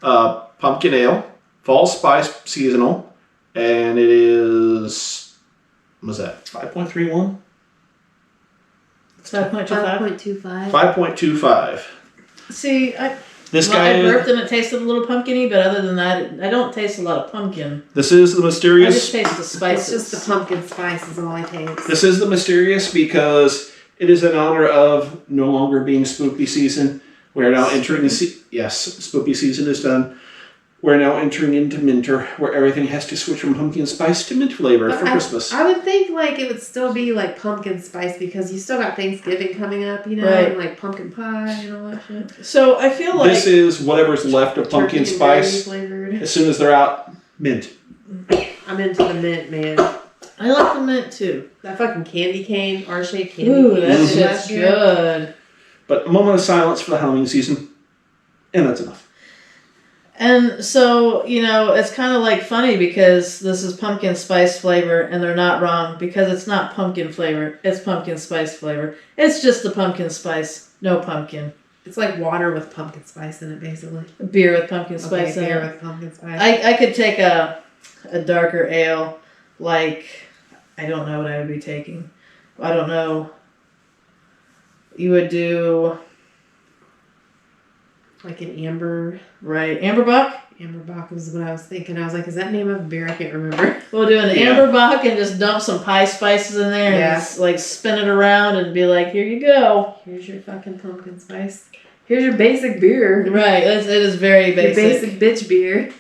Pumpkin Ale, Fall Spice Seasonal, and it is, what was that, 5.31? 5.25. 5.25. See, This I guy, burped and it tasted a little pumpkin-y, but other than that, I don't taste a lot of pumpkin. this is the I mysterious. just taste the spices. It's just the pumpkin spice is all I taste. This is the mysterious because it is in honor of no longer being spooky season. We are now entering the yes, spooky season is done. We're now entering into minter, where everything has to switch from pumpkin spice to mint flavor for Christmas. I would think like it would still be like pumpkin spice because you still got Thanksgiving coming up, you know, Right. and like pumpkin pie and all that shit. So I feel like This is whatever's left of pumpkin Turkey and spice. gravy flavored. As soon as they're out, mint. I'm into the mint, man. I like the mint too. That fucking candy cane, R-shaped candy Ooh, cane. that Mhm. shit's last year. good. But a moment of silence for the Halloween season, and that's enough. And so, you know, it's kind of like funny because this is pumpkin spice flavor and they're not wrong because it's not pumpkin flavor, it's pumpkin spice flavor. It's just the pumpkin spice, no pumpkin. It's like water with pumpkin spice in it, basically. Beer with pumpkin spice in beer it. with pumpkin spice. I could take a darker ale, like, I don't know what I would be taking. I don't know. You would do, like an amber. right, Amberbuck? Amberbock was what I was thinking. I was like, is that name of a beer? I can't remember. We'll do an Yeah. Amberbuck and just dump some pie spices in there Yeah. and just, like spin it around and be like, here you go. Here's your fucking pumpkin spice. Here's your basic beer. Right, it is very Your basic. basic bitch beer.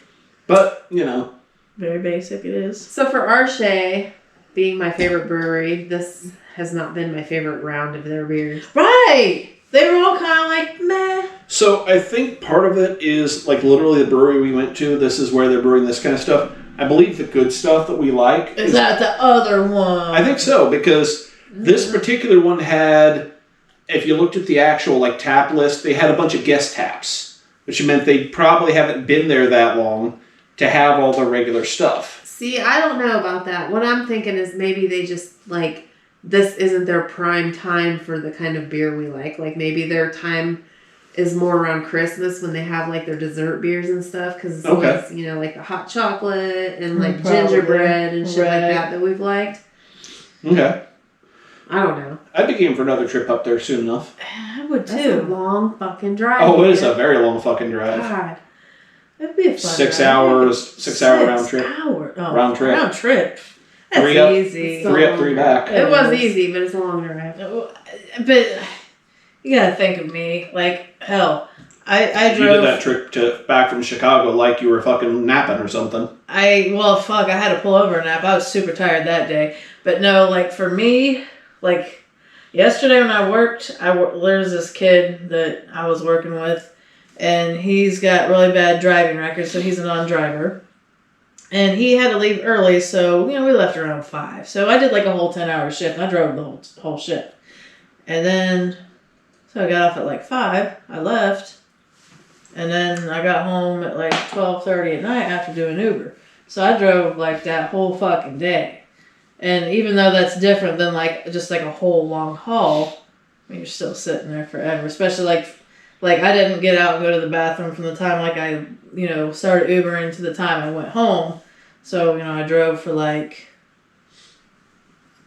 But, you know, Very basic it is. So for Arche, being my favorite brewery, this has not been my favorite round of their beers. Right! They were all kind of like, meh. so I think part of it is, like, literally the brewery we went to, this is where they're brewing this kind of stuff. I believe the good stuff that we like Is that the other one? I think so, because this particular one had, if you looked at the actual like tap list, they had a bunch of guest taps, which meant they probably haven't been there that long to have all the regular stuff. See, I don't know about that. What I'm thinking is maybe they just, like, this isn't their prime time for the kind of beer we like. Like, maybe their time is more around Christmas when they have, like, their dessert beers and stuff. Because it's Okay. always, you know, like the hot chocolate and, like, Probably. gingerbread and shit like Right. that we've liked. Okay. I don't know. I'd be game for another trip up there soon enough. I would That's a too. long fucking drive. Oh, it is a man. very long fucking drive. God. That'd be a fun 6 drive. hours, 6 hour round trip. Oh, Round trip. Round trip. That's 3 up, easy. 3 up, 3 back. It was Yes. easy, but it's a long drive. But you gotta think of me. Like, hell, I You did drove. that trip back from Chicago like you were fucking napping or something. I had to pull over a nap. I was super tired that day. But no, like for me, like yesterday when I worked, there's this kid that I was working with, and he's got really bad driving records, so he's a non-driver. And he had to leave early, so we left around 5. So I did like a whole 10-hour shift. I drove the whole shift, and then so I got off at like 5. I left, and then I got home at like 12:30 at night after doing Uber. So I drove like that whole fucking day. And even though that's different than like just like a whole long haul, I mean, you're still sitting there forever. Especially like I didn't get out and go to the bathroom from the time like I started Ubering to the time I went home. So I drove for like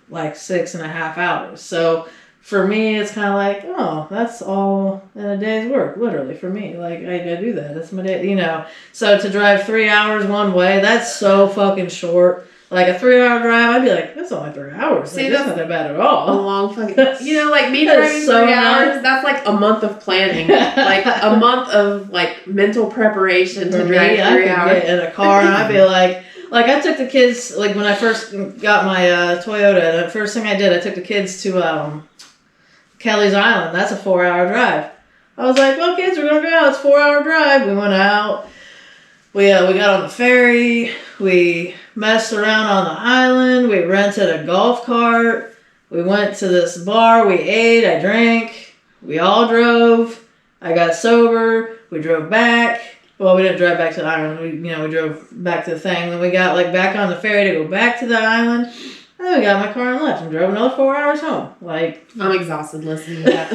6.5 hours. So for me, it's kind of like, oh, that's all in a day's work, literally, for me. Like, I do that. That's my day, So to drive 3 hours one way, that's so fucking short. Like, a 3-hour drive, I'd be like, that's only 3 hours. See, like, that's not that bad at all. A long fucking... like me That's driving so 3 hours, nice. that's like a month of planning. Like, a month of, like, mental preparation to For drive me, I 3 could hours. get in a car and I'd be like, I took the kids, like, when I first got my Toyota, the first thing I did, I took the kids to Kelly's Island. That's a 4-hour drive. I was like, well, kids, we're going to go out. It's a 4-hour drive. We went out. We got on the ferry. We messed around on the island. We rented a golf cart. We went to this bar. We ate. I drank. We all drove. I got sober. We drove back. Well, we didn't drive back to the island. We drove back to the thing. Then we got back on the ferry to go back to the island. And then we got in my car and left and drove another 4 hours home. Like, I'm exhausted listening to that.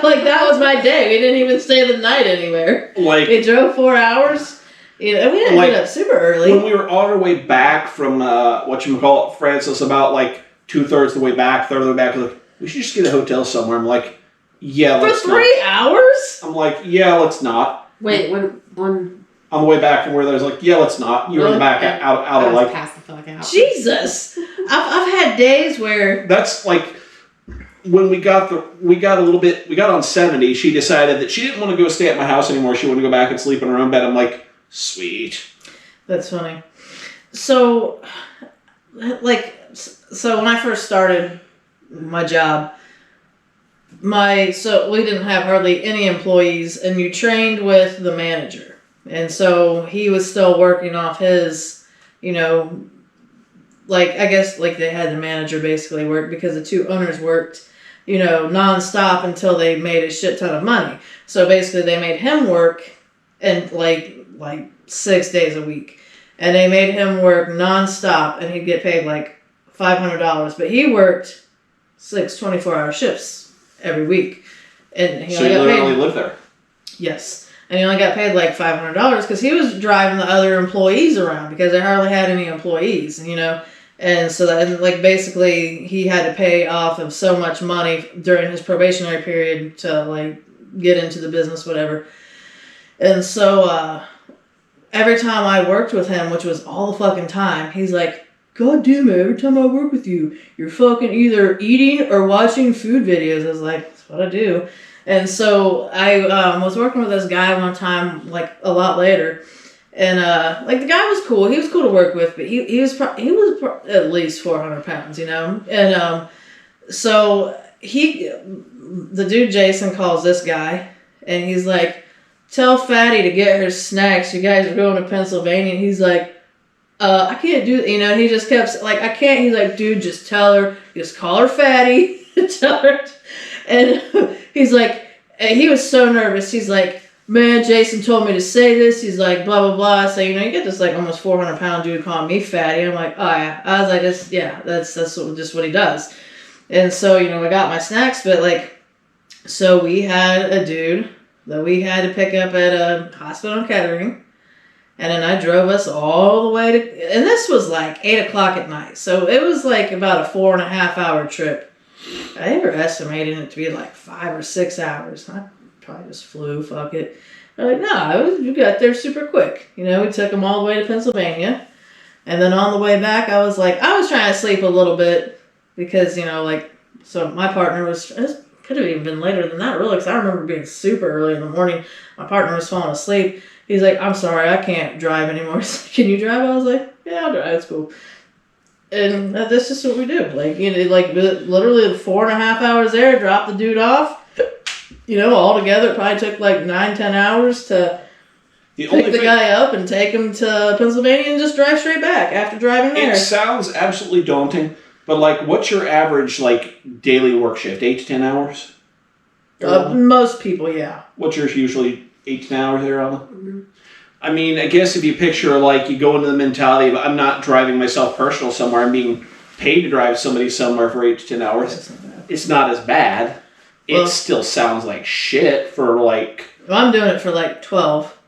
like that was my day. We didn't even stay the night anywhere. Like, we drove 4 hours. You know, we didn't get up super early. When we were on our way back from whatchamacallit, Francis, about like 2/3 the way back, third of the way back, like, we should just get a hotel somewhere. I'm like, yeah, let's For 3 hours? I'm like, yeah, let's not. Wait, on the way back from where there's like, yeah, let's not. You were in the back out of like. Pass the fuck out. Jesus, I've had days where That's like when we got on 70. She decided that she didn't want to go stay at my house anymore. She wanted to go back and sleep in her own bed. I'm like, sweet. That's funny. So, so when I first started my job, so we didn't have hardly any employees, and you trained with the manager. And so he was still working off his, I guess like they had the manager basically work because the two owners worked, nonstop until they made a shit ton of money. So basically they made him work and like 6 days a week. And they made him work nonstop and he'd get paid like $500. But he worked 6 24-hour shifts every week. And he so you literally lived there? Yes. And he only got paid like $500 because he was driving the other employees around because they hardly had any employees, And so that, basically he had to pay off of so much money during his probationary period to, get into the business, whatever. And so every time I worked with him, which was all the fucking time, he's like, God damn it, every time I work with you, you're fucking either eating or watching food videos. I was like, that's what I do. And so I was working with this guy one time, a lot later, and the guy was cool. He was cool to work with, but he was at least 400 pounds, And so the dude Jason calls this guy, and he's like, "Tell Fatty to get her snacks. You guys are going to Pennsylvania." And he's like, "I can't do," And he just kept "I can't." He's like, "Dude, just tell her. Just call her Fatty. Tell her." And he's like, he was so nervous. He's like, "Man, Jason told me to say this." He's like, blah, blah, blah. So, you get this almost 400-pound dude calling me fatty. I'm like, oh, yeah. I was like, that's just what he does. And so, I got my snacks, but so we had a dude that we had to pick up at a hospital in Kettering. And then I drove us all the way to, and this was 8 o'clock at night. So it was about a 4.5-hour trip. I overestimated it to be 5 or 6 hours. I probably just flew, fuck it. They're like, no, we got there super quick. We took them all the way to Pennsylvania. And then on the way back, I was trying to sleep a little bit because, so my partner was, it could have even been later than that, really, because I remember being super early in the morning. My partner was falling asleep. He's like, "I'm sorry, I can't drive anymore." He's like, "Can you drive?" I was like, "Yeah, I'll drive. It's cool." And that's just what we do. Literally 4.5 hours there, drop the dude off. All together, it probably took 9-10 hours to pick the guy up and take him to Pennsylvania and just drive straight back after driving there. It sounds absolutely daunting, but what's your average daily work shift? 8 to 10 hours? Most people, yeah. What's yours usually? 8 to 10 hours there, Alma? Mm-hmm. I mean, I guess if you picture, you go into the mentality of, I'm not driving myself personal somewhere, I'm being paid to drive somebody somewhere for 8 to 10 hours. It's not as bad. It still sounds like shit for, Well, I'm doing it for, 12.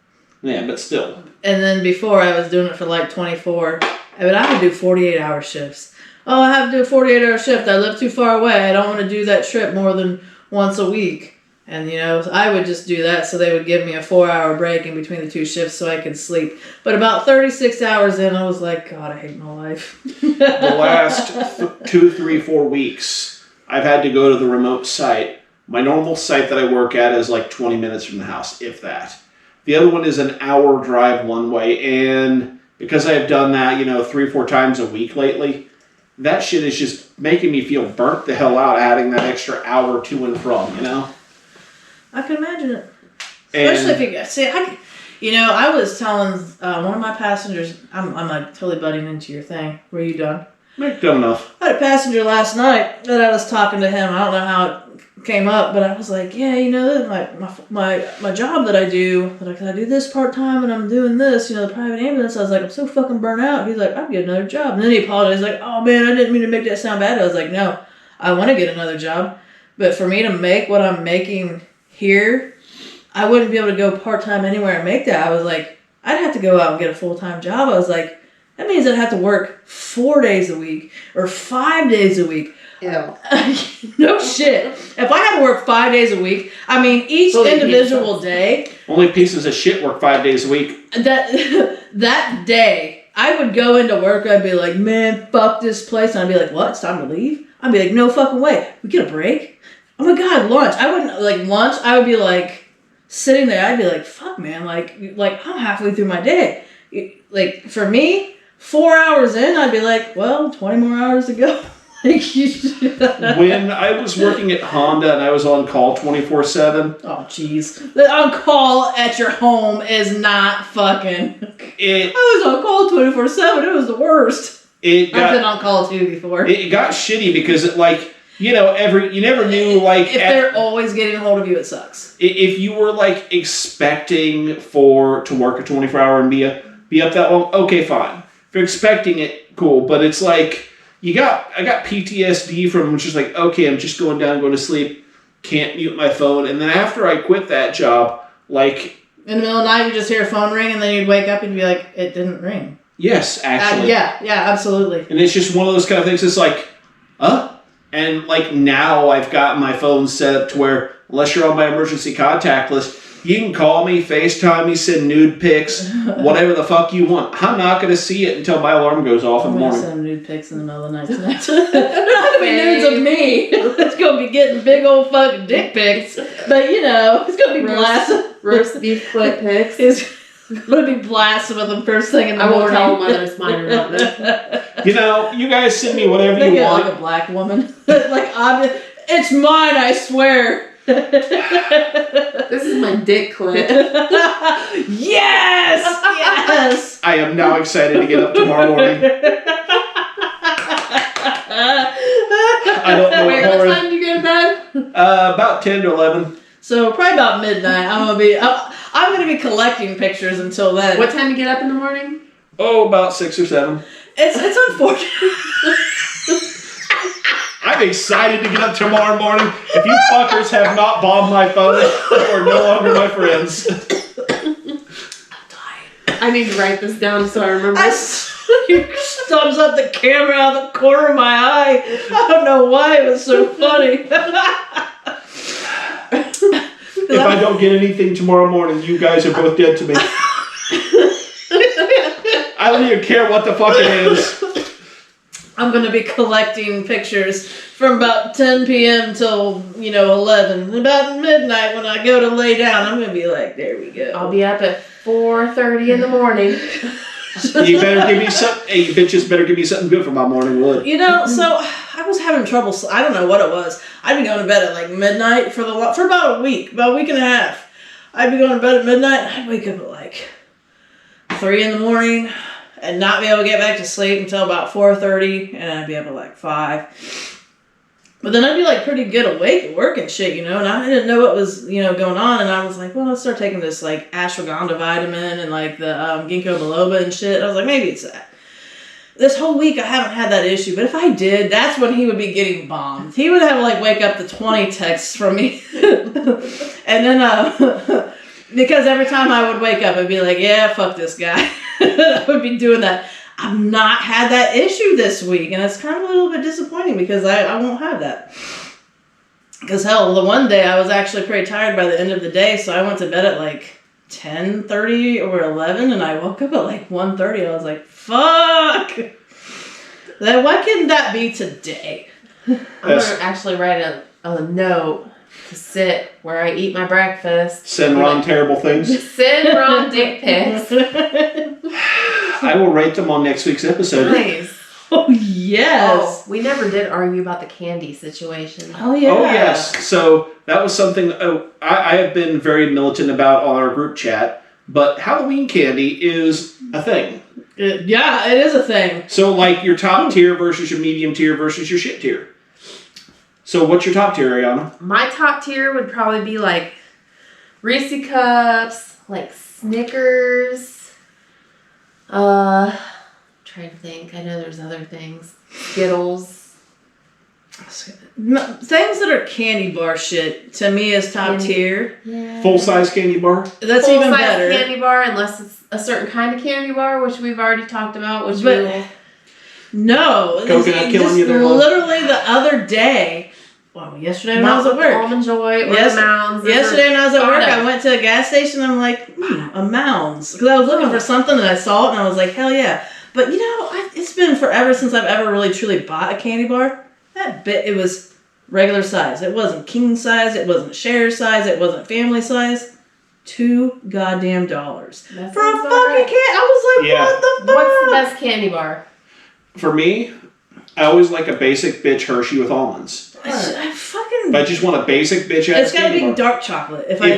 Yeah, but still. And then before, I was doing it for, 24. But I would do 48-hour shifts. Oh, I have to do a 48-hour shift. I live too far away. I don't want to do that trip more than once a week. And, I would just do that so they would give me a 4-hour break in between the two shifts so I could sleep. But about 36 hours in, I was like, God, I hate my life. The last 2, 3, 4 weeks, I've had to go to the remote site. My normal site that I work at is 20 minutes from the house, if that. The other one is an hour drive one way. And because I've done that, 3 or 4 times a week lately, that shit is just making me feel burnt the hell out adding that extra hour to and from, I can imagine it. Especially if you see, I was telling one of my passengers, I'm totally butting into your thing. Were you done? Make dumb enough. I had a passenger last night that I was talking to him. I don't know how it came up, but I was like, yeah, you know, my job that I do, I do this part-time and I'm doing this, you know, the private ambulance. I was like, I'm so fucking burnt out. He's like, I'll get another job. And then he apologized, like, oh man, I didn't mean to make that sound bad. I was like, no, I want to get another job. But for me to make what I'm making here, I wouldn't be able to go part-time anywhere and make that. I was like, I'd have to go out and get a full-time job. I was like, that means I'd have to work 4 days a week or 5 days a week. Ew. No shit. If I had to work 5 days a week, I mean, each individual day. Only pieces of shit work 5 days a week. That day, I would go into work. I'd be like, man, fuck this place. And I'd be like, what? It's time to leave? I'd be like, no fucking way. We get a break? Oh my God, lunch. I wouldn't, like, lunch, I would be like, sitting there, I'd be like, fuck, man. Like I'm halfway through my day. Like, for me, 4 hours in, I'd be like, well, 20 more hours to go. When I was working at Honda and I was on call 24/7. Oh, jeez. On call at your home is not fucking... I was on call 24/7. It was the worst. I've been on call too before. It got shitty because it, like, you know, you never knew, like... If they're always getting a hold of you, it sucks. If you were, like, expecting to work a 24-hour and be up that long, okay, fine. If you're expecting it, cool. But it's like... I got PTSD from just like, okay, I'm just going down, going to sleep, can't mute my phone. And then after I quit that job, like... In the middle of the night, you just hear a phone ring, and then you'd wake up and be like, it didn't ring. Yes, actually. Yeah, absolutely. And it's just one of those kind of things, it's like, And, like, now I've got my phone set up to where, unless you're on my emergency contact list, you can call me, FaceTime me, send nude pics, whatever the fuck you want. I'm not going to see it until my alarm goes off in the morning. I'm going to send nude pics in the middle of the night tonight. They're not going to be nudes of me. It's going to be getting big old fucking dick pics. But, you know, it's going to be blasted. Roast beef clit pics. It's going to be blasted with them first thing in the morning. I won't tell them whether it's mine or not. You know, you guys send me whatever you want. Like a black woman. It's mine, I swear. This is my dick clip. Yes! I am now excited to get up tomorrow morning. I don't know. Wait, what time do you go to bed? About 10 to 11. So probably about midnight. I'm gonna be collecting pictures until then. What time do you get up in the morning? Oh, about 6 or 7. It's unfortunate. I'm excited to get up tomorrow morning. If you fuckers have not bombed my phone, you are no longer my friends. I need to write this down so I remember. You thumbs up the camera out of the corner of my eye. I don't know why it was so funny. If I don't get anything tomorrow morning, you guys are both dead to me. I don't even care what the fuck it is. I'm going to be collecting pictures from about 10 p.m. till, 11. About midnight when I go to lay down, I'm going to be like, there we go. I'll be up at 4:30 in the morning. You better give me something. Hey, you bitches better give me something good for my morning wood. So I was having trouble. I don't know what it was. I'd be going to bed at like midnight for about a week and a half. I'd be going to bed at midnight. I'd wake up at like 3 in the morning. And not be able to get back to sleep until about 4:30, and I'd be up at like 5. But then I'd be like pretty good awake at work and shit, and I didn't know what was, going on, and I was like, well, let's start taking this like ashwagandha vitamin and like the ginkgo biloba and shit. I was like, maybe it's that. This whole week I haven't had that issue, but if I did, that's when he would be getting bombed. He would have like wake up to 20 texts from me. And then, because every time I would wake up, I'd be like, yeah, fuck this guy. I would be doing that. I've not had that issue this week, and it's kind of a little bit disappointing because I won't have that. Because hell, the one day I was actually pretty tired by the end of the day, so I went to bed at like 10:30 or 11, and I woke up at like 1:30. I was like, fuck! Like, why couldn't that be today? I'm going to actually write a note to sit where I eat my breakfast. Send Ron terrible things. Send Ron dick pics. I will rate them on next week's episode. Nice. Oh, yes. Oh, we never did argue about the candy situation. Oh, yeah. Oh, yes. So that was something I have been very militant about on our group chat, but Halloween candy is a thing. Yeah, it is a thing. So, like, your top tier versus your medium tier versus your shit tier. So, what's your top tier, Ariana? My top tier would probably be like Reese Cups, like Snickers. Trying to think. I know there's other things. Skittles. Things that are candy bar shit to me is top tier. Yeah. Full-size candy bar? That's even better. Candy bar, unless it's a certain kind of candy bar, which we've already talked about. No, coconut killing you there. Literally the other day. Well, yesterday when I was at work. Almond Joy or the Mounds. Yesterday when I was at work, I went to a gas station. And I'm like, a Mounds, because I was looking for something and I saw it and I was like, hell yeah. But it's been forever since I've ever really truly bought a candy bar. It was regular size. It wasn't king size. It wasn't share size. It wasn't family size. $2 goddamn for a fucking candy. I was like, what the fuck? What's the best candy bar? For me, I always like a basic bitch Hershey with almonds. If I just want a basic bitch ass it's gotta be dark chocolate. If I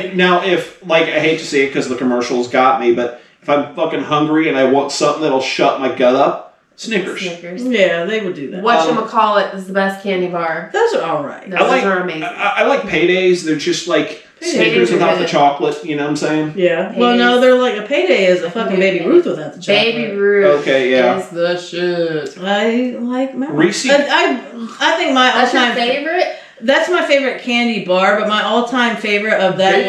hate to say it because the commercials got me, but if I'm fucking hungry and I want something that'll shut my gut up, Snickers. Yeah, they would do that. Whatchamacallit is the best candy bar. Those are alright. Those are amazing. I like Paydays. They're just like Snickers without the chocolate, you know what I'm saying? Yeah. Well, no, they're like a Payday is a fucking Baby Ruth without the chocolate. Baby Ruth. Okay, yeah. Is the shit. I like Reese. I think my That's all-time your favorite? That's my favorite candy bar, but my all-time favorite of that,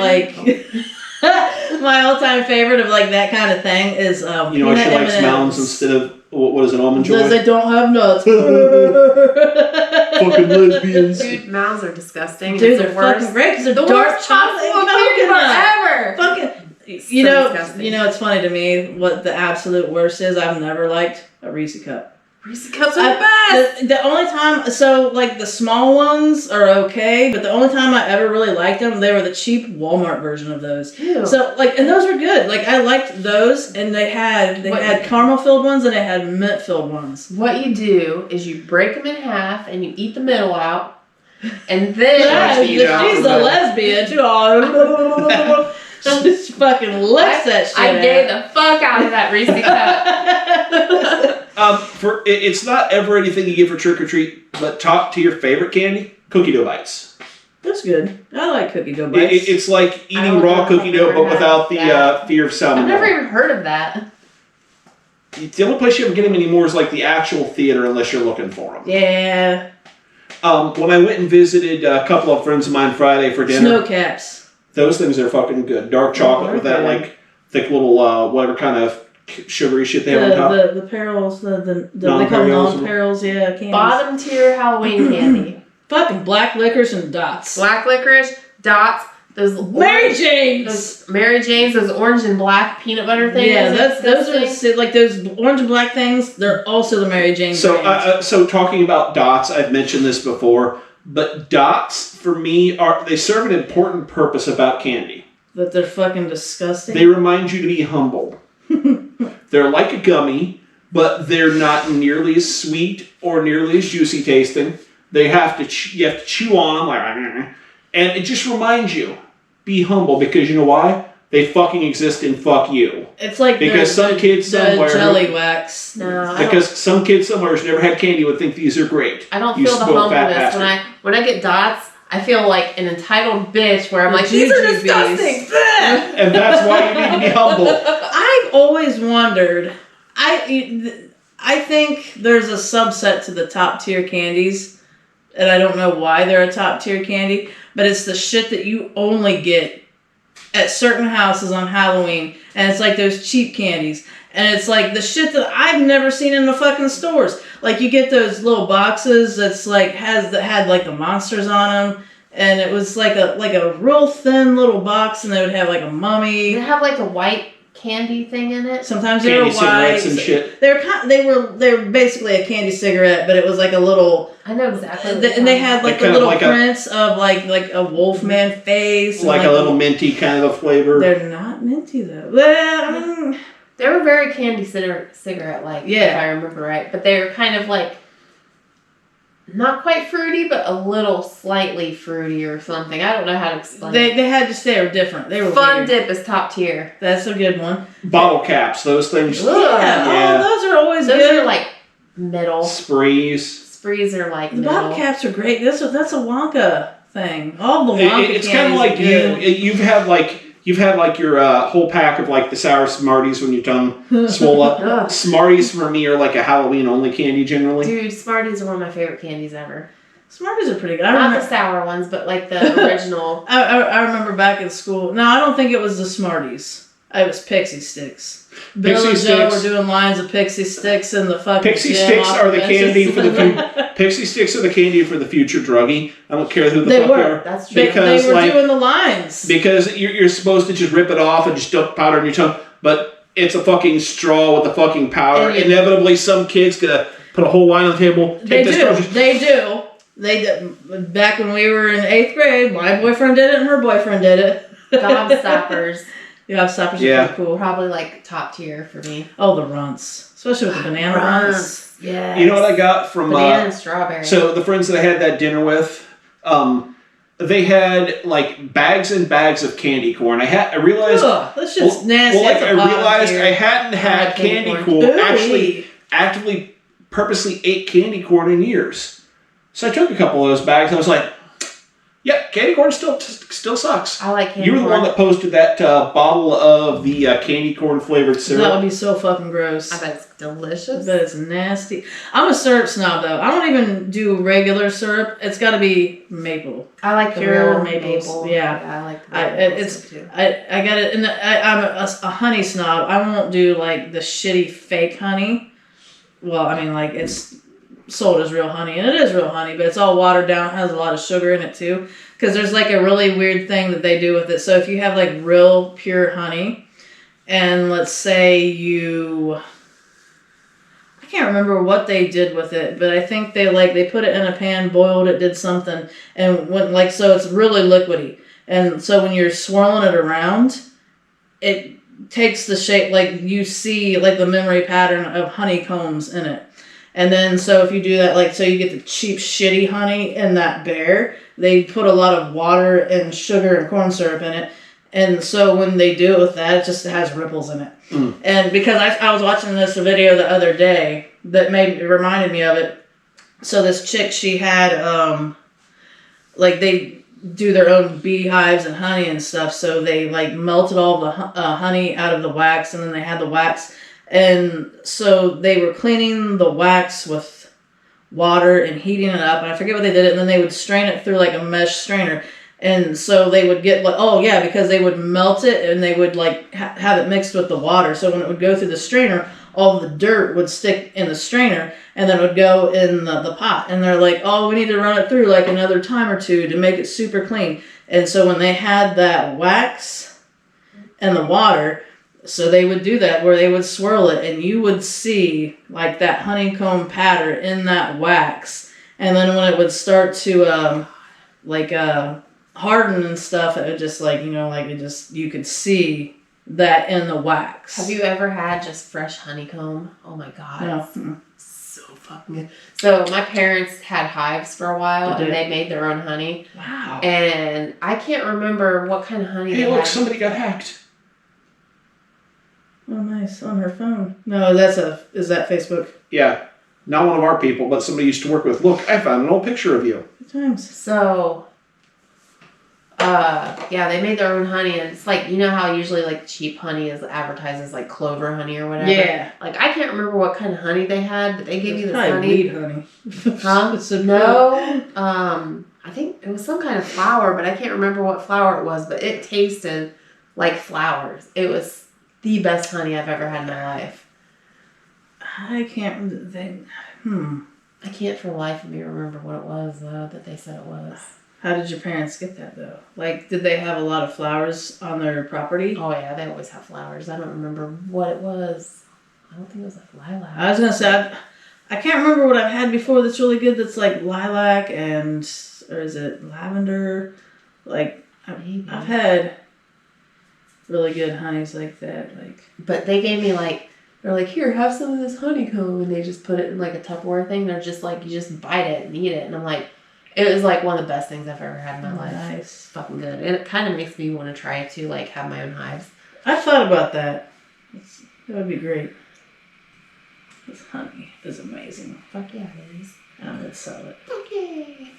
my all-time favorite of, like, that kind of thing is, she likes Mounds instead of, what is it, Almond Joy? Because they don't have nuts. Fucking lesbians. Dude, Mounds are disgusting. Dude, they're fucking great because they're the dark worst chocolate and candy bar coconut. ever. Fucking, Disgusting. it's funny to me what the absolute worst is. I've never liked a Reese Cup. Reese Cups are the best. The only time, the small ones are okay, but the only time I ever really liked them, they were the cheap Walmart version of those. Ew. So, and those were good. Like, I liked those, and they had caramel-filled ones, and they had mint-filled ones. What you do is you break them in half, and you eat the middle out, and then... she's a lesbian. She fucking licks that shit. I gave the fuck out of that Reese Cup. It's not ever anything you get for trick or treat, but top to your favorite candy, cookie dough bites. That's good. I like cookie dough bites. It's like eating raw cookie dough, but without the fear of salmonella. I've never even heard of that. The only place you ever get them anymore is like the actual theater, unless you're looking for them. Yeah. When I went and visited a couple of friends of mine Friday for dinner, snow caps. Those things are fucking good. Dark chocolate with that like thick little whatever kind of sugary shit they have on top. The perils, they call them non-perils, yeah. Candies. Bottom tier Halloween candy. Fucking black licorice and dots. Black licorice, dots. Those Mary Janes. Those orange and black peanut butter things. Yeah, those are like those orange and black things. They're also the Mary Jane. So talking about dots, I've mentioned this before, but dots for me they serve an important purpose about candy. That they're fucking disgusting. They remind you to be humble. They're like a gummy, but they're not nearly as sweet or nearly as juicy tasting. You have to chew on them, and it just reminds you, be humble, because you know why? They fucking exist and fuck you. It's like because some kids somewhere jelly wax. No, because some kids somewhere who's never had candy would think these are great. I don't feel the humbleness when I get dots. I feel like an entitled bitch where I'm like, these are disgusting. And that's why you need to be humble. I've always wondered. I think there's a subset to the top tier candies, and I don't know why they're a top tier candy, but it's the shit that you only get at certain houses on Halloween, and it's like those cheap candies. And it's like the shit that I've never seen in the fucking stores. Like you get those little boxes that's like had like the monsters on them, and it was like a real thin little box, and they would have like a mummy. They have like a white candy thing in it. Sometimes they were white. Cigarettes and shit. They were basically a candy cigarette, but it was like a little. I know exactly. And they had like the little prints of like a Wolfman face, like a little minty kind of a flavor. They're not minty though. Well, I mean. They were very candy cigarette-like, if I remember right. But they were kind of like not quite fruity, but a little slightly fruity or something. I don't know how to explain They it. had to stay different. They were Fun weird. Dip is top tier. That's a good one. Bottle caps, those things. Ugh. Yeah. Oh, those are always Those good. are like middle. Sprees. Sprees are like The middle. bottle caps are great. That's a Wonka thing. All the Wonka It's kind of candies like are good. you've had like your whole pack of like the sour Smarties when your tongue swole up. Ugh. Smarties for me are like a Halloween only candy generally. Dude, Smarties are one of my favorite candies ever. Smarties are pretty good. I Not remember, the sour ones, but like the original. I remember back in school. No, I don't think it was the Smarties. It was Pixie Sticks. Bill and Pixie Joe Sticks. were doing lines of Pixie Sticks and the fucking Pixie jam Sticks off are the benches. candy for the Pixie Sticks are the candy for the future druggie. I don't care who the They fuck were. they are. That's true. They Because, were like- doing the lines. Because you're supposed to just rip it off and just dump powder in your tongue, but it's a fucking straw with the fucking powder. And you- Inevitably, some kid's gonna put a whole line on the table. They Take this do. straw, just- They do. They did. Back when we were in 8th grade, my boyfriend did it and her boyfriend did it. Gobstoppers. Yeah, stoppers Yeah. are pretty cool. Probably like top tier for me. Oh, the runts. Especially with the banana runts. Yeah. You know what I got from Banana and strawberry. so the friends that I had that dinner with, they had like bags and bags of candy corn. I realized. Ugh, that's just nasty. Well, like That's I a bottom realized tier. I hadn't had like candy candy corn. corn. Ooh-wee. Actively, purposely ate candy corn in years. So I took a couple of those bags and I was like, "Yeah, candy corn still sucks." I like candy You were the corn. one that posted that bottle of the candy corn flavored That syrup. would be so fucking gross. I bet it's I delicious. bet it's nasty. I'm a syrup snob though. I don't even do regular syrup. It's got to be maple. I like the Pure real maples. maple. Yeah. I like the I- real maple it's- stuff, too. I got it, and I'm a honey snob. I won't do like the shitty fake honey. Well, I mean, like it's sold as real honey, and it is real honey, but it's all watered down. It has a lot of sugar in it too, because there's like a really weird thing that they do with it. So if you have like real pure honey, and let's say I can't remember what they did with it, but I think they put it in a pan, boiled it, did something, and went so it's really liquidy. And so when you're swirling it around, it takes the shape like you see like the memory pattern of honeycombs in it. And then so if you do that, so you get the cheap shitty honey in that bear, they put a lot of water and sugar and corn syrup in it. And so when they do it with that, it just has ripples in it. Mm. And because I was watching this video the other day that reminded me of it. So this chick, she had they do their own beehives and honey and stuff. So they melted all the honey out of the wax, and then they had the wax. And so they were cleaning the wax with water and heating it up. And I forget what they did. And then they would strain it through like a mesh strainer. And so they would get because they would melt it and they would have it mixed with the water. So when it would go through the strainer, all the dirt would stick in the strainer and then it would go in the pot. And they're like, oh, we need to run it through like another time or two to make it super clean. And so when they had that wax and the water, so they would do that where they would swirl it and you would see like that honeycomb pattern in that wax. And then when it would start to harden and stuff, it would just you could see that in the wax. Have you ever had just fresh honeycomb? Oh my god. No. It's so fucking good. So my parents had hives for a while Did and they? they made their own honey. Wow. And I can't remember what kind of honey Hey, they look, had. somebody got hacked. Oh, nice. On her phone. No, is that Facebook? Yeah, not one of our people, but somebody used to work with. Look, I found an old picture of you. Good times. So they made their own honey, and it's like, you know how usually like cheap honey is advertised as like clover honey or whatever. Yeah. Like I can't remember what kind of honey they had, but they gave you this Probably honey. weed honey. Huh? It's a- No. I think it was some kind of flower, but I can't remember what flower it was, but it tasted like flowers. It was the best honey I've ever had in my life. I can't. I can't for the life of me remember what it was though that they said it was. How did your parents get that though? Like, did they have a lot of flowers on their property? Oh yeah, they always have flowers. I don't remember what it was. I don't think it was like lilac. I was gonna say I can't remember what I've had before that's really good. That's like lilac or is it lavender? Like Maybe. I've had really good honeys like that. Like But they gave me like They're like, here, have some of this honeycomb, and they just put it in like a Tupperware thing. They're just like, you just bite it and eat it, and I'm like, it was like one of the best things I've ever had in my life. Nice. It's fucking good, and it kind of makes me want to try to like have my own hives. I thought about that. That would be great. This honey is amazing. Fuck yeah, it is. I would sell it. Okay.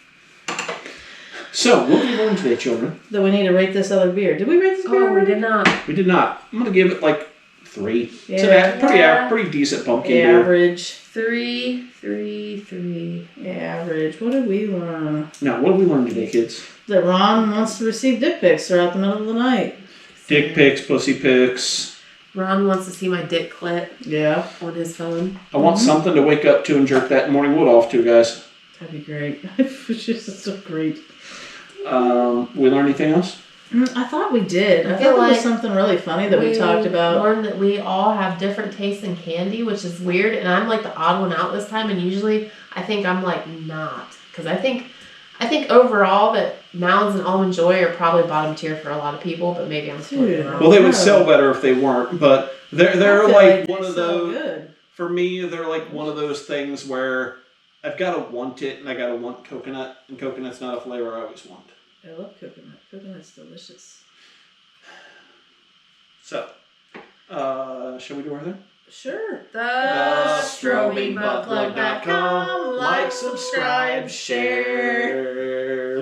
So, what did we learn today, children? That we need to rate this other beer. Did we rate this beer? Oh, we did not. We did not. I'm going to give it like 3. Yeah. It's pretty decent pumpkin beer. Average. 3. Average. What did we learn? Now, what did we learn today, kids? That Ron wants to receive dick pics throughout the middle of the night. Dick pics, pussy pics. Ron wants to see my dick clit Yeah. on his phone. I want something to wake up to and jerk that morning wood off to, guys. That'd be great. It's just so great. We learn anything else? I thought we did. I I feel thought there was like something really funny that we talked about. Learned that we all have different tastes in candy, which is weird. And I'm like the odd one out this time. And usually I think I'm like not. Because I think overall that Mounds and Almond Joy are probably bottom tier for a lot of people. But maybe I'm totally wrong. Well, they would sell better if they weren't. But they're like one of those... Good. For me, they're like one of those things where I've got to want it and I got to want coconut. And coconut's not a flavor I always want. I love coconut. Coconut's delicious. So, shall we do our thing? Sure. The StrobingButtPlug.com. Like, subscribe, share.